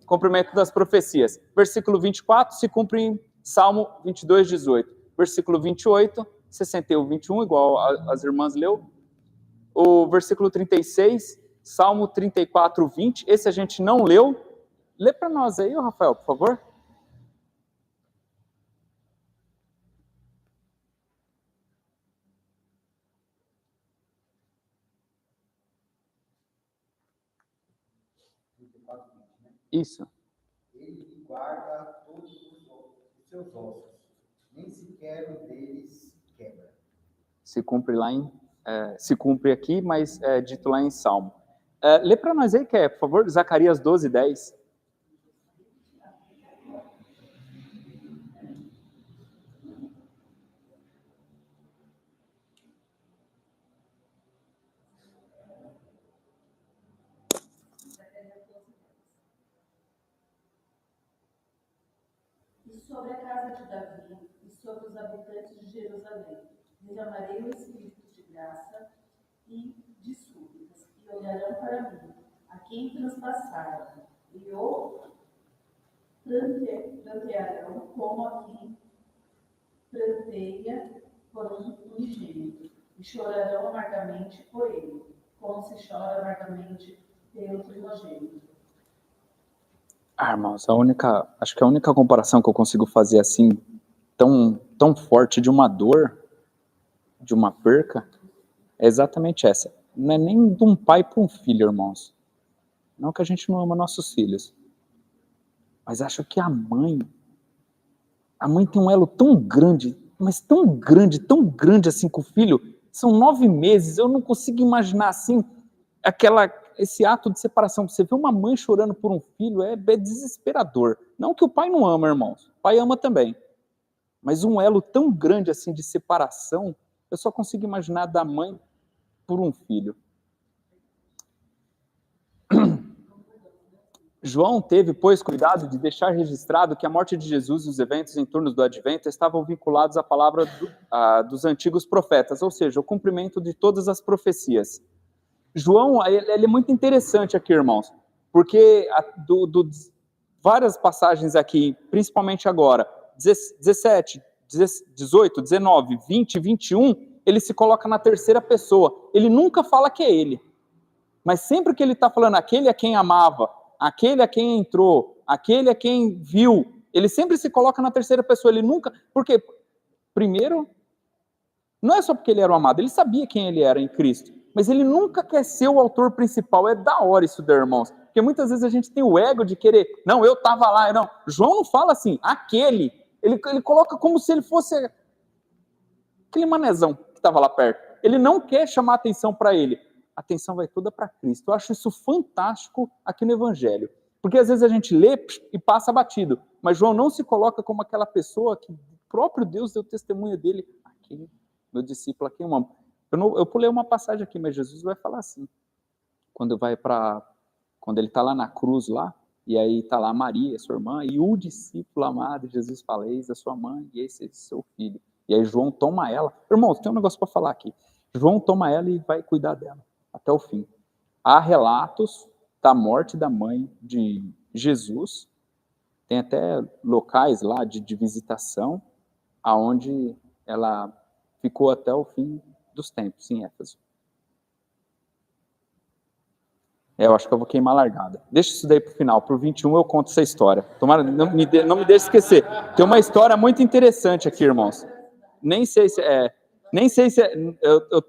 S1: Cumprimento das profecias. Versículo 24 se cumpre em Salmo 22, 18. Versículo 28, 61, 21, igual as irmãs leu. O versículo 36, Salmo 34, 20. Esse a gente não leu. Lê para nós aí, Rafael, por favor. Isso.
S8: Ele guarda todos os seus ossos, nem sequer um deles quebra.
S1: Se cumpre aqui, mas é dito lá em Salmo. Lê para nós aí, por favor, Zacarias 12, 10.
S4: Sobre a casa de Davi e sobre os habitantes de Jerusalém, derramarei o espírito de graça e de súplicas, e olharão para mim, a quem transpassaram, e o prantearão como a quem pranteia por um unigênito, e chorarão amargamente por ele, como se chora amargamente pelo primogênito.
S1: Irmãos, acho que a única comparação que eu consigo fazer assim, tão forte de uma dor, de uma perca, é exatamente essa. Não é nem de um pai para um filho, irmãos. Não que a gente não ama nossos filhos. Mas acho que a mãe tem um elo tão grande, mas tão grande assim com o filho. São 9 meses, eu não consigo imaginar assim, esse ato de separação. Você vê uma mãe chorando por um filho, é desesperador. Não que o pai não ama, irmãos. O pai ama também. Mas um elo tão grande assim de separação, eu só consigo imaginar da mãe por um filho. João teve, pois, cuidado de deixar registrado que a morte de Jesus e os eventos em torno do advento estavam vinculados à palavra dos antigos profetas, ou seja, o cumprimento de todas as profecias. João, ele é muito interessante aqui, irmãos, porque várias passagens aqui, principalmente agora, 17, 18, 19, 20, 21, ele se coloca na terceira pessoa. Ele nunca fala que é ele, mas sempre que ele está falando aquele a quem amava, aquele a quem entrou, aquele a quem viu, ele sempre se coloca na terceira pessoa. Ele nunca... Porque, primeiro, não é só porque ele era o amado, ele sabia quem ele era em Cristo, mas ele nunca quer ser o autor principal. É da hora isso, irmãos, porque muitas vezes a gente tem o ego de querer, não, eu estava lá, não. João não fala assim, aquele, ele coloca como se ele fosse aquele manezão que estava lá perto. Ele não quer chamar atenção para ele. A atenção vai toda para Cristo. Eu acho isso fantástico aqui no Evangelho. Porque às vezes a gente lê e passa batido. Mas João não se coloca como aquela pessoa que o próprio Deus deu testemunho dele. Aquele meu discípulo, aqui eu amo. Eu pulei uma passagem aqui, mas Jesus vai falar assim. Quando ele está lá na cruz, lá, e aí está lá Maria, sua irmã, e o discípulo amado, Jesus fala, eis a sua mãe e esse é seu filho. E aí João toma ela. Irmãos, tem um negócio para falar aqui. João toma ela e vai cuidar dela até o fim. Há relatos da morte da mãe de Jesus, tem até locais lá de visitação, aonde ela ficou até o fim dos tempos, em Éfeso. Eu acho que eu vou queimar a largada. Deixa isso daí para o final, para o 21 eu conto essa história. Tomara, não me deixe esquecer. Tem uma história muito interessante aqui, irmãos. Nem sei se é...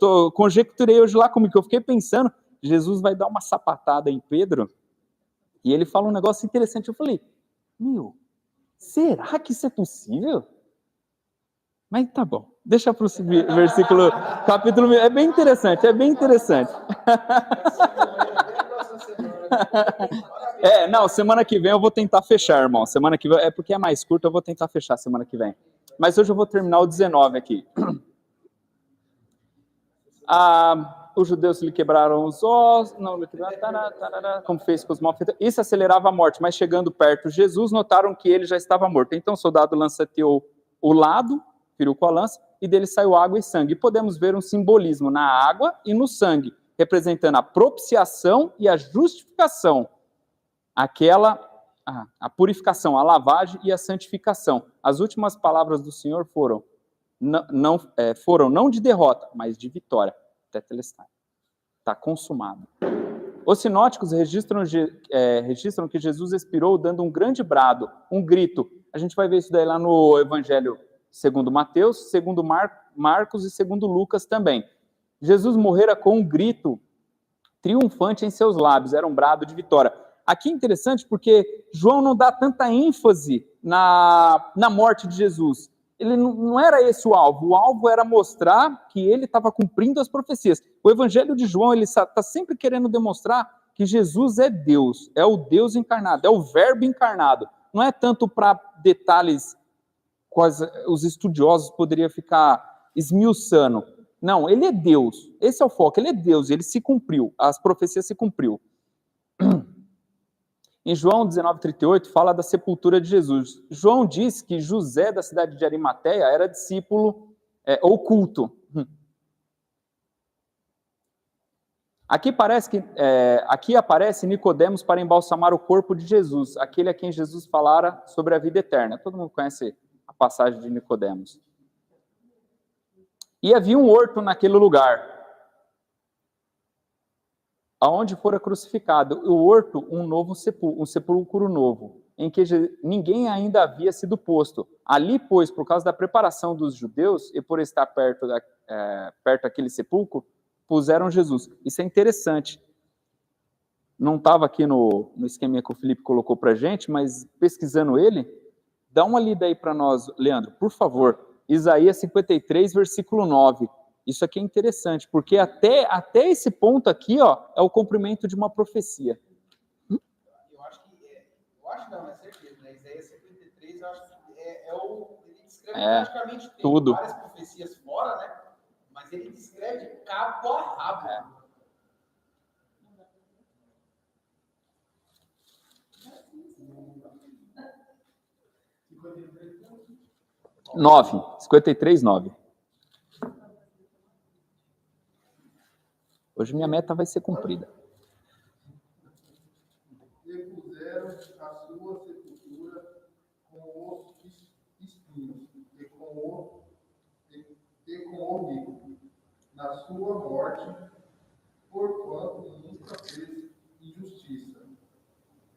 S1: Eu conjecturei hoje lá comigo, que eu fiquei pensando, Jesus vai dar uma sapatada em Pedro, e ele fala um negócio interessante. Eu falei, será que isso é possível? Mas tá bom, deixa para o versículo, capítulo, é bem interessante. Semana que vem eu vou tentar fechar, irmão. Semana que vem, porque é mais curto, eu vou tentar fechar semana que vem. Mas hoje eu vou terminar o 19 aqui. Os judeus lhe quebraram os ossos, como fez com os malfeitores. Isso acelerava a morte, mas chegando perto de Jesus, notaram que ele já estava morto. Então o soldado lanceteou o lado, feriu com a lança, e dele saiu água e sangue. E podemos ver um simbolismo na água e no sangue, representando a propiciação e a justificação. A purificação, a lavagem e a santificação. As últimas palavras do Senhor foram não de derrota, mas de vitória. Tetelestai. Está consumado. Os sinóticos registram que Jesus expirou dando um grande brado, um grito. A gente vai ver isso daí lá no Evangelho segundo Mateus, segundo Marcos e segundo Lucas também. Jesus morrera com um grito triunfante em seus lábios, era um brado de vitória. Aqui é interessante porque João não dá tanta ênfase na morte de Jesus. Ele não era esse o alvo era mostrar que ele estava cumprindo as profecias. O Evangelho de João, ele está sempre querendo demonstrar que Jesus é Deus, é o Deus encarnado, é o Verbo encarnado. Não é tanto para detalhes quais os estudiosos poderiam ficar esmiuçando. Não, ele é Deus, esse é o foco, ele é Deus, ele se cumpriu, as profecias se cumpriu. Em João 19,38, fala da sepultura de Jesus. João diz que José, da cidade de Arimateia, era discípulo oculto. Aqui aparece Nicodemos para embalsamar o corpo de Jesus, aquele a quem Jesus falara sobre a vida eterna. Todo mundo conhece a passagem de Nicodemos. E havia um horto naquele lugar, aonde fora crucificado. O horto, um sepulcro novo, em que ninguém ainda havia sido posto. Ali, pois, por causa da preparação dos judeus, e por estar perto daquele sepulcro, puseram Jesus. Isso é interessante. Não estava aqui no esqueminha que o Felipe colocou para a gente, mas pesquisando ele, dá uma lida aí para nós, Leandro, por favor. Isaías 53, versículo 9. Isso aqui é interessante, porque até esse ponto aqui, ó, é o cumprimento de uma profecia.
S2: Eu acho não, é certeza, né? Isaías 53, eu acho que ele descreve praticamente
S1: tudo.
S2: Várias profecias fora, né? Mas ele descreve de cabo a rabo.
S1: 53:9. Hoje minha meta vai ser cumprida.
S6: E puseram a sua sepultura com os espinhos e com o rico, na sua morte, porquanto nunca fez injustiça.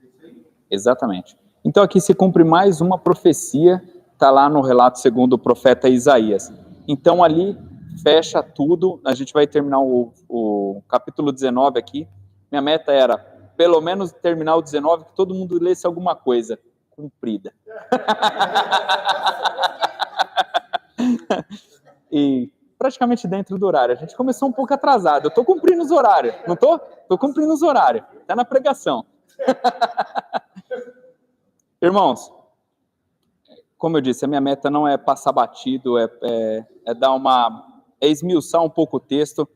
S6: É isso aí?
S1: Exatamente. Então aqui se cumpre mais uma profecia, está lá no relato segundo o profeta Isaías. Então ali fecha tudo, a gente vai terminar o capítulo 19 aqui. Minha meta era, pelo menos, terminar o 19, que todo mundo lesse alguma coisa cumprida. E praticamente dentro do horário. A gente começou um pouco atrasado. Eu estou cumprindo os horários, não estou? Estou cumprindo os horários. Está na pregação. Irmãos, como eu disse, a minha meta não é passar batido, é dar é esmiuçar um pouco o texto,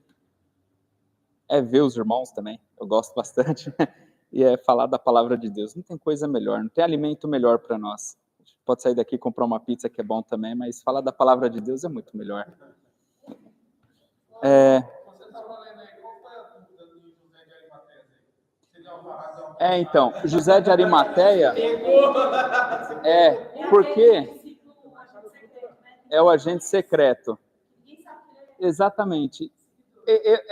S1: é ver os irmãos também, eu gosto bastante, e é falar da palavra de Deus. Não tem coisa melhor, não tem alimento melhor para nós. A gente pode sair daqui e comprar uma pizza, que é bom também, mas falar da palavra de Deus é muito melhor.
S6: Você estava lendo aí, qual foi a dúvida do José de Arimateia? Você deu uma razão?
S1: Então, José de Arimateia porque é o agente secreto. Exatamente.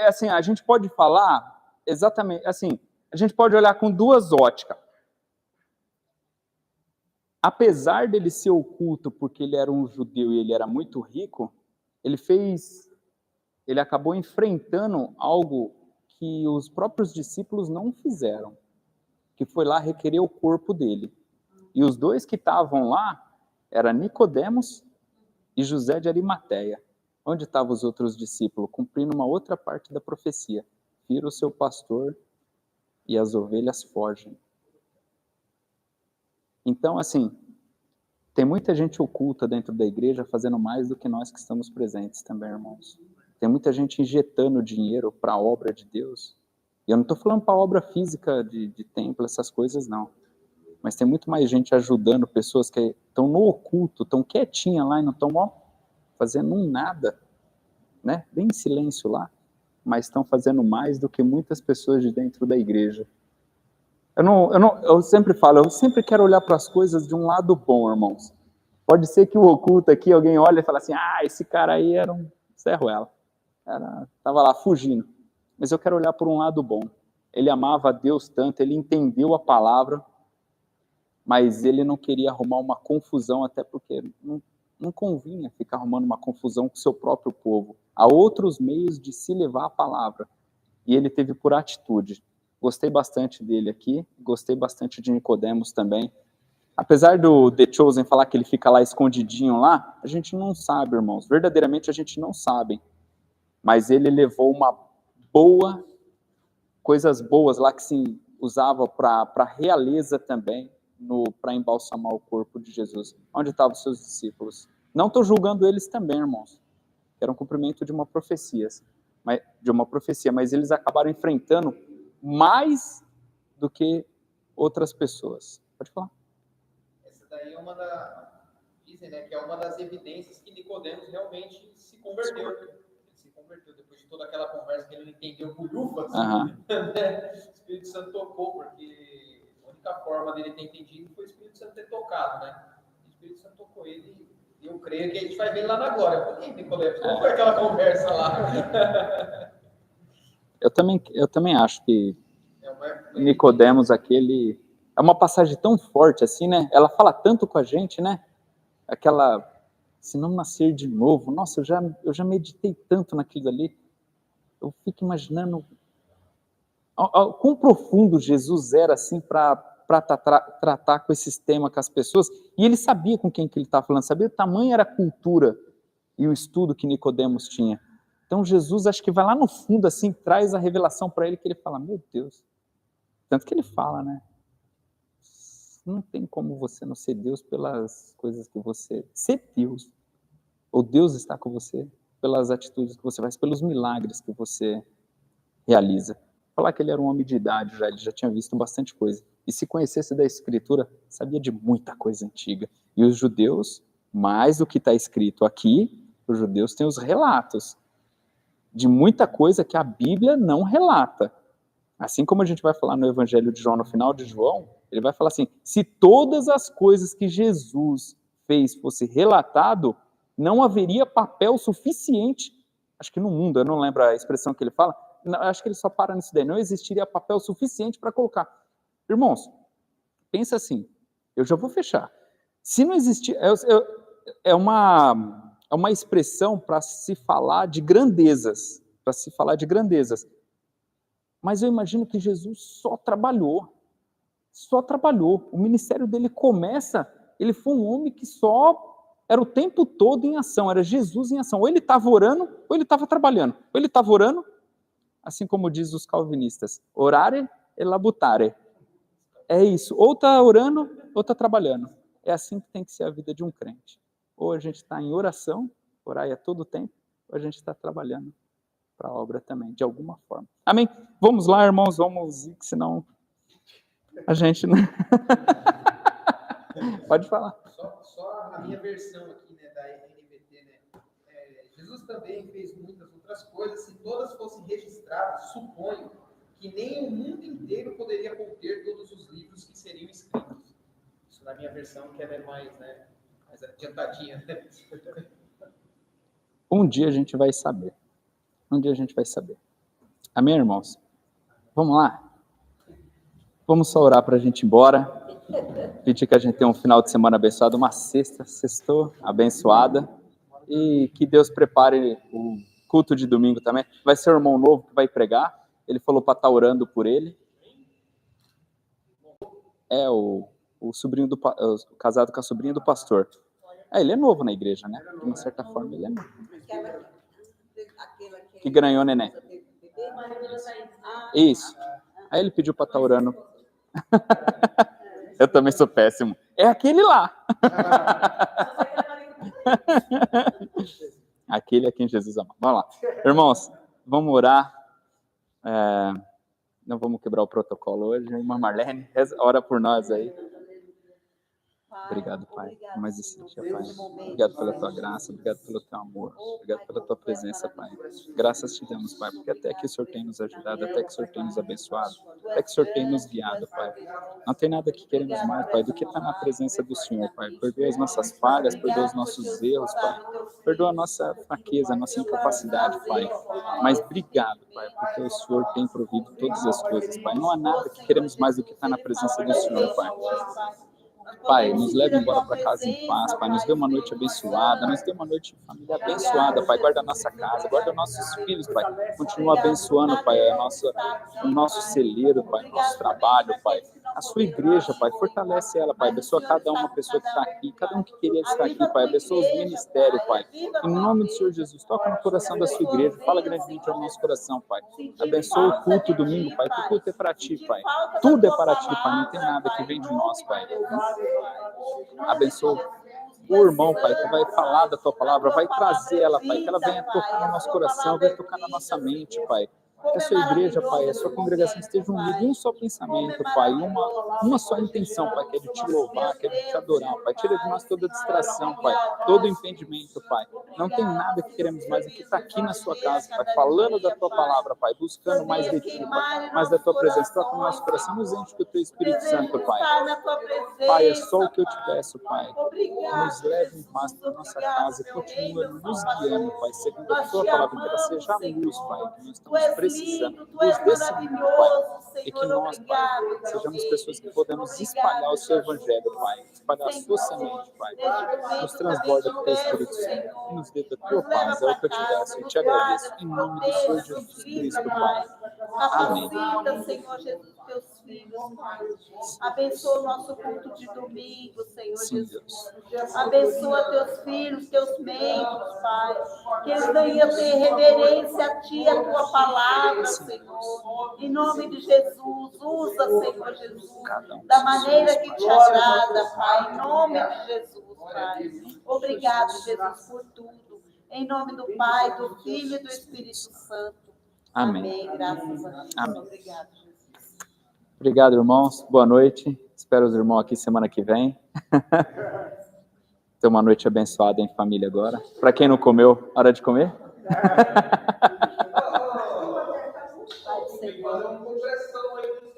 S1: Assim, a gente pode falar exatamente, assim, a gente pode olhar com duas óticas. Apesar dele ser oculto porque ele era um judeu e ele era muito rico, ele acabou enfrentando algo que os próprios discípulos não fizeram, que foi lá requerer o corpo dele. E os dois que estavam lá eram Nicodemos e José de Arimateia. Onde estavam os outros discípulos? Cumprindo uma outra parte da profecia. Fira o seu pastor e as ovelhas fogem. Então, assim, tem muita gente oculta dentro da igreja fazendo mais do que nós que estamos presentes também, irmãos. Tem muita gente injetando dinheiro para a obra de Deus. E eu não estou falando para a obra física de templo, essas coisas, não. Mas tem muito mais gente ajudando pessoas que estão no oculto, estão quietinhas lá e não estão fazendo nada, né? Bem em silêncio lá, mas estão fazendo mais do que muitas pessoas de dentro da igreja. Eu sempre falo, eu sempre quero olhar para as coisas de um lado bom, irmãos. Pode ser que o oculto aqui, alguém olha e fala assim, esse cara aí era um Zé Ruela. Estava lá fugindo. Mas eu quero olhar por um lado bom. Ele amava a Deus tanto, ele entendeu a palavra, mas ele não queria arrumar uma confusão, até porque não convinha ficar arrumando uma confusão com o seu próprio povo. Há outros meios de se levar a palavra. E ele teve por atitude. Gostei bastante dele aqui, gostei bastante de Nicodemos também. Apesar do The Chosen falar que ele fica lá escondidinho lá, a gente não sabe, irmãos. Verdadeiramente a gente não sabe. Mas ele levou coisas boas lá que se usava para a realeza também, para embalsamar o corpo de Jesus. Onde estavam os seus discípulos? Não estou julgando eles também, irmãos. Era um cumprimento de uma profecia, mas eles acabaram enfrentando mais do que outras pessoas. Pode falar.
S2: Essa daí dizem, né, que é uma das evidências que Nicodemos realmente se converteu. Ele se converteu depois de toda aquela conversa que ele não entendeu bulhufas. Né? O Espírito Santo tocou, porque a única forma dele ter entendido foi o Espírito Santo ter tocado, né? O Espírito Santo tocou ele. E eu creio que a gente vai ver lá na glória. Por que, Nicodemos? Como foi aquela conversa lá?
S1: Eu também acho que Nicodemos aquele... É uma passagem tão forte assim, né? Ela fala tanto com a gente, né? Aquela... Se não nascer de novo... Nossa, eu já meditei tanto naquilo ali. Eu fico imaginando... Quão profundo Jesus era, assim, para tratar com esses temas com as pessoas. E ele sabia com quem que ele estava falando. Sabia o tamanho era a cultura e o estudo que Nicodemos tinha. Então Jesus, acho que vai lá no fundo, assim, traz a revelação para ele, que ele fala, meu Deus. Tanto que ele fala, né? Não tem como você não ser Deus pelas coisas que você... Ser Deus. Ou Deus está com você pelas atitudes que você faz, pelos milagres que você realiza. Falar que ele era um homem de idade já, ele já tinha visto bastante coisa. E se conhecesse da Escritura, sabia de muita coisa antiga. E os judeus, mais do que está escrito aqui, os judeus têm os relatos de muita coisa que a Bíblia não relata. Assim como a gente vai falar no Evangelho de João, no final de João, ele vai falar assim, se todas as coisas que Jesus fez fosse relatado, não haveria papel suficiente, acho que no mundo, eu não lembro a expressão que ele fala, acho que ele só para nisso daí, não existiria papel suficiente para colocar. Irmãos, pensa assim, eu já vou fechar. Se não existir, é uma expressão para se falar de grandezas, mas eu imagino que Jesus só trabalhou. O ministério dele começa, ele foi um homem que só era o tempo todo em ação, era Jesus em ação. Ou ele estava orando, ou ele estava trabalhando. Ou ele estava orando, assim como diz os calvinistas, orare e labutare. É isso, ou está orando, ou está trabalhando. É assim que tem que ser a vida de um crente. Ou a gente está em oração, orar a todo tempo, ou a gente está trabalhando para a obra também, de alguma forma. Amém? Vamos lá, irmãos, vamos ir, que senão a gente não... Pode falar.
S2: Só a minha versão aqui, né, da NVT, né? Jesus também fez muitas outras coisas, se todas fossem registradas, suponho que nem o mundo inteiro poderia conter todos os livros que seriam escritos. Isso na minha versão, que ela é mais adiantadinha, né?
S1: Um dia a gente vai saber. Amém, irmãos? Vamos lá? Vamos só orar para a gente ir embora. Pedir que a gente tenha um final de semana abençoado, uma sextou abençoada. E que Deus prepare o culto de domingo também. Vai ser o irmão novo que vai pregar. Ele falou para estar orando por ele. É o sobrinho casado com a sobrinha do pastor. Ele é novo na igreja, né? De uma certa forma, ele é novo. Que ganhou o neném. Isso. Aí ele pediu para estar orando. Eu também sou péssimo. É aquele lá. Aquele a quem Jesus ama. Vamos lá. Irmãos, vamos orar. Não vamos quebrar o protocolo hoje. Irmã Marlene, ora por nós aí. Obrigado, Pai, por mais esse dia, Pai. Obrigado pela Tua graça, obrigado pelo Teu amor, obrigado pela Tua presença, Pai. Graças te damos, Pai, porque até que o Senhor tem nos ajudado, até que o Senhor tem nos abençoado, até que o Senhor tem nos guiado, Pai. Não tem nada que queremos mais, Pai, do que estar na presença do Senhor, Pai. Perdoa as nossas falhas, perdoa os nossos erros, Pai. Perdoa a nossa fraqueza, a nossa incapacidade, Pai. Mas obrigado, Pai, porque o Senhor tem provido todas as coisas, Pai. Não há nada que queremos mais do que estar na presença do Senhor, Pai. Pai, nos leve embora para casa em paz, Pai, nos dê uma noite abençoada, nos dê uma noite de família abençoada, Pai, guarda a nossa casa, guarda nossos filhos, Pai, continua abençoando, Pai, o nosso celeiro, Pai, o nosso trabalho, Pai, a sua igreja, Pai, fortalece ela, Pai, abençoa cada uma pessoa que está aqui, cada um que queria estar aqui, Pai, abençoa os ministérios, Pai, em nome do Senhor Jesus, toca no coração da sua igreja, fala grandemente ao nosso coração, Pai, abençoa o culto domingo, Pai, que o culto é para Ti, Pai, tudo é para Ti, Pai, não tem nada que vem de nós, Pai. Abençoa o irmão, Pai, que vai falar da Tua palavra, vai trazer ela, Pai, que ela venha tocar no nosso coração, venha tocar na nossa mente, Pai. Que a sua igreja, Pai, a sua congregação estejam unidos em um só pensamento, Pai, uma só intenção, Pai, que é de Te louvar, que é de Te adorar, Pai. Tira de nós toda distração, Pai, todo impedimento, Pai. Não tem nada que queremos mais do que estar aqui na sua casa, Pai, falando da Tua palavra, Pai, buscando mais de Ti, Pai, mais da Tua presença. Toca no nosso coração, nos enche com o Teu Espírito Santo, Pai. Pai, é só o que eu Te peço, Pai. Nos leve em paz para a nossa casa e continua nos guiando, Pai, segundo a Tua palavra, que ela seja a luz, Pai, que nós estamos precisando. Luz desse mundo, Pai, e que nós, Pai, sejamos pessoas que podemos espalhar o Seu Evangelho, Pai, espalhar a Sua semente, Pai, nos transborda com o Teu Espírito Santo, e nos dê da Tua paz, é o que eu Te peço e Te agradeço, em nome do Senhor Jesus Cristo, Pai. Amém.
S3: Senhor Jesus, teus filhos, Pai. Abençoa o nosso culto de domingo, Senhor
S1: Sim,
S3: Jesus. Abençoa teus filhos, teus membros, Pai. Que eles venham ter reverência a Ti, a Tua palavra, Senhor. Em nome de Jesus, usa, Senhor Jesus, da maneira que Te agrada, Pai. Em nome de Jesus, Pai. Obrigado, Jesus, por tudo. Em nome do Pai, do Filho e do Espírito Santo.
S1: Amém.
S3: Amém. Graças a Deus.
S1: Amém.
S3: Obrigado, Jesus.
S1: Obrigado, irmãos. Boa noite. Espero os irmãos aqui semana que vem. Ter uma noite abençoada em família agora. Para quem não comeu, hora de comer?